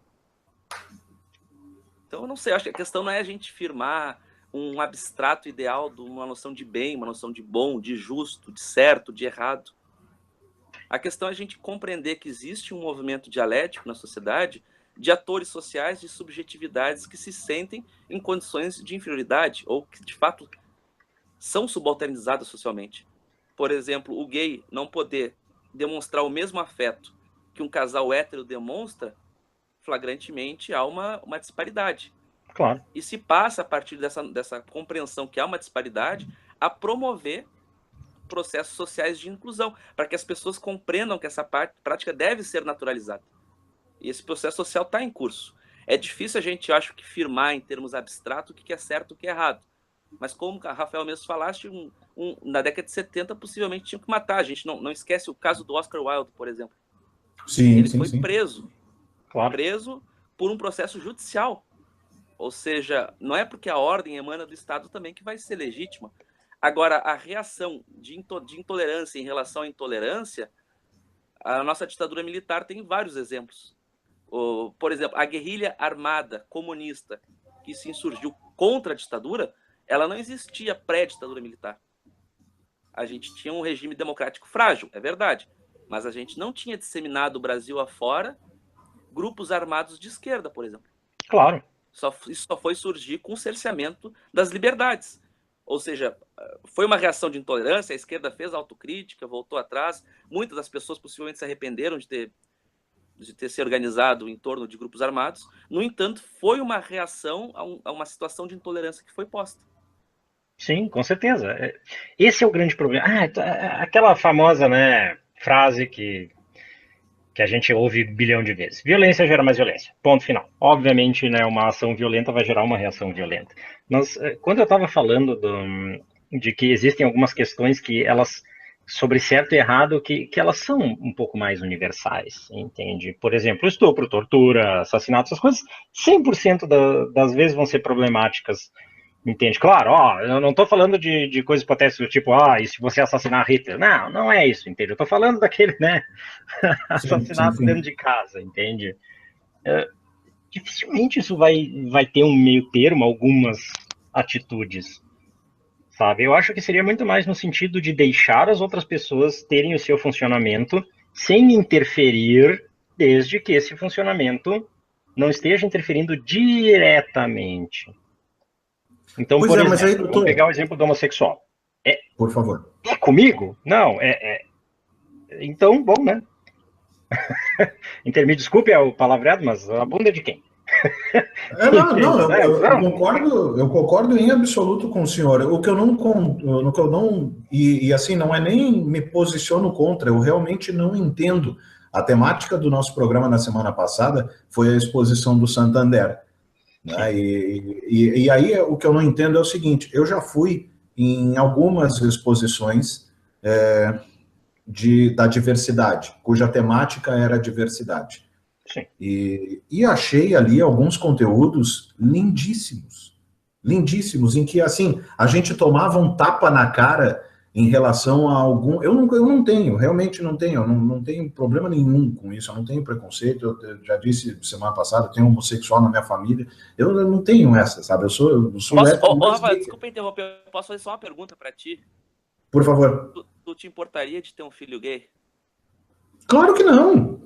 Então, eu não sei, acho que a questão não é a gente firmar um abstrato ideal de uma noção de bem, uma noção de bom, de justo, de certo, de errado. A questão é a gente compreender que existe um movimento dialético na sociedade de atores sociais, de subjetividades que se sentem em condições de inferioridade ou que, de fato, são subalternizadas socialmente. Por exemplo, o gay não poder demonstrar o mesmo afeto que um casal hétero demonstra, flagrantemente há uma disparidade. Claro. E se passa, a partir dessa compreensão que há uma disparidade, a promover processos sociais de inclusão, para que as pessoas compreendam que essa prática deve ser naturalizada. E esse processo social está em curso. É difícil a gente, acho que, firmar em termos abstratos o que é certo e o que é errado. Mas como a Rafael mesmo falaste, na década de 70 possivelmente tinham que matar. A gente não esquece o caso do Oscar Wilde, por exemplo. Ele foi preso. Claro. Preso por um processo judicial. Ou seja, não é porque a ordem emana do Estado também que vai ser legítima. Agora, a reação de intolerância em relação à intolerância, a nossa ditadura militar tem vários exemplos. Por exemplo, a guerrilha armada comunista que se insurgiu contra a ditadura, ela não existia pré-ditadura militar. A gente tinha um regime democrático frágil, é verdade, mas a gente não tinha disseminado o Brasil afora grupos armados de esquerda, por exemplo. Claro. Isso só foi surgir com o cerceamento das liberdades. Ou seja, foi uma reação de intolerância, a esquerda fez autocrítica, voltou atrás, muitas das pessoas possivelmente se arrependeram de ter se organizado em torno de grupos armados. No entanto, foi uma reação a uma situação de intolerância que foi posta. Sim, com certeza. Esse é o grande problema. Aquela famosa, né, frase que a gente ouve bilhão de vezes. Violência gera mais violência. Ponto final. Obviamente, né, uma ação violenta vai gerar uma reação violenta. Mas quando eu estava falando de que existem algumas questões que elas, sobre certo e errado, que elas são um pouco mais universais, entende? Por exemplo, estupro, tortura, assassinato, essas coisas, 100% das vezes vão ser problemáticas Entende? Claro, ó, eu não tô falando de coisas hipotéticas, tipo, e se você assassinar Hitler? Não, não é isso, entende? Eu tô falando daquele, né, assassinato dentro de casa, entende? Dificilmente isso vai ter um meio termo, algumas atitudes, sabe? Eu acho que seria muito mais no sentido de deixar as outras pessoas terem o seu funcionamento sem interferir, desde que esse funcionamento não esteja interferindo diretamente. Então, por exemplo, mas aí, vamos pegar o exemplo do homossexual. Por favor. É comigo? Não, Então, bom, né? Me desculpe o palavreado, mas a bunda é de quem? Eu concordo em absoluto com o senhor. O que eu não e assim, não é nem me posiciono contra, eu realmente não entendo. A temática do nosso programa na semana passada foi a exposição do Santander. Né? E aí o que eu não entendo é o seguinte: eu já fui em algumas exposições da diversidade, cuja temática era a diversidade. Sim. E achei ali alguns conteúdos lindíssimos, em que assim a gente tomava um tapa na cara em relação a algum... Eu não tenho, realmente não tenho, eu não tenho problema nenhum com isso, eu não tenho preconceito, eu já disse semana passada, eu tenho homossexual na minha família, eu não tenho essa, sabe? Eu sou Rafael, desculpa interromper, eu posso fazer só uma pergunta para ti? Por favor. Tu te importaria de ter um filho gay? Claro que não,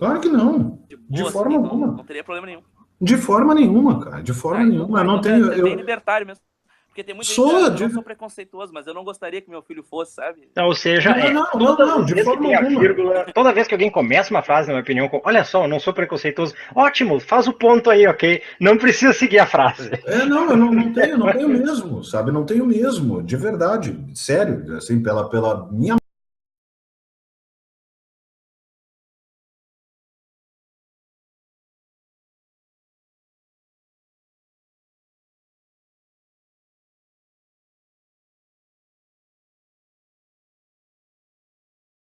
de forma alguma. Não teria problema nenhum. De forma nenhuma, cara, de forma nenhuma, eu não tenho... É bem libertário mesmo. Porque tem muita gente que eu não sou preconceituoso, mas eu não gostaria que meu filho fosse, sabe? Ou seja, não, de forma alguma. Vírgula, toda vez que alguém começa uma frase, na minha opinião, olha só, eu não sou preconceituoso, ótimo, faz o ponto aí, ok? Não precisa seguir a frase. Eu não tenho mesmo, sabe? Não tenho mesmo, de verdade, sério, assim, pela minha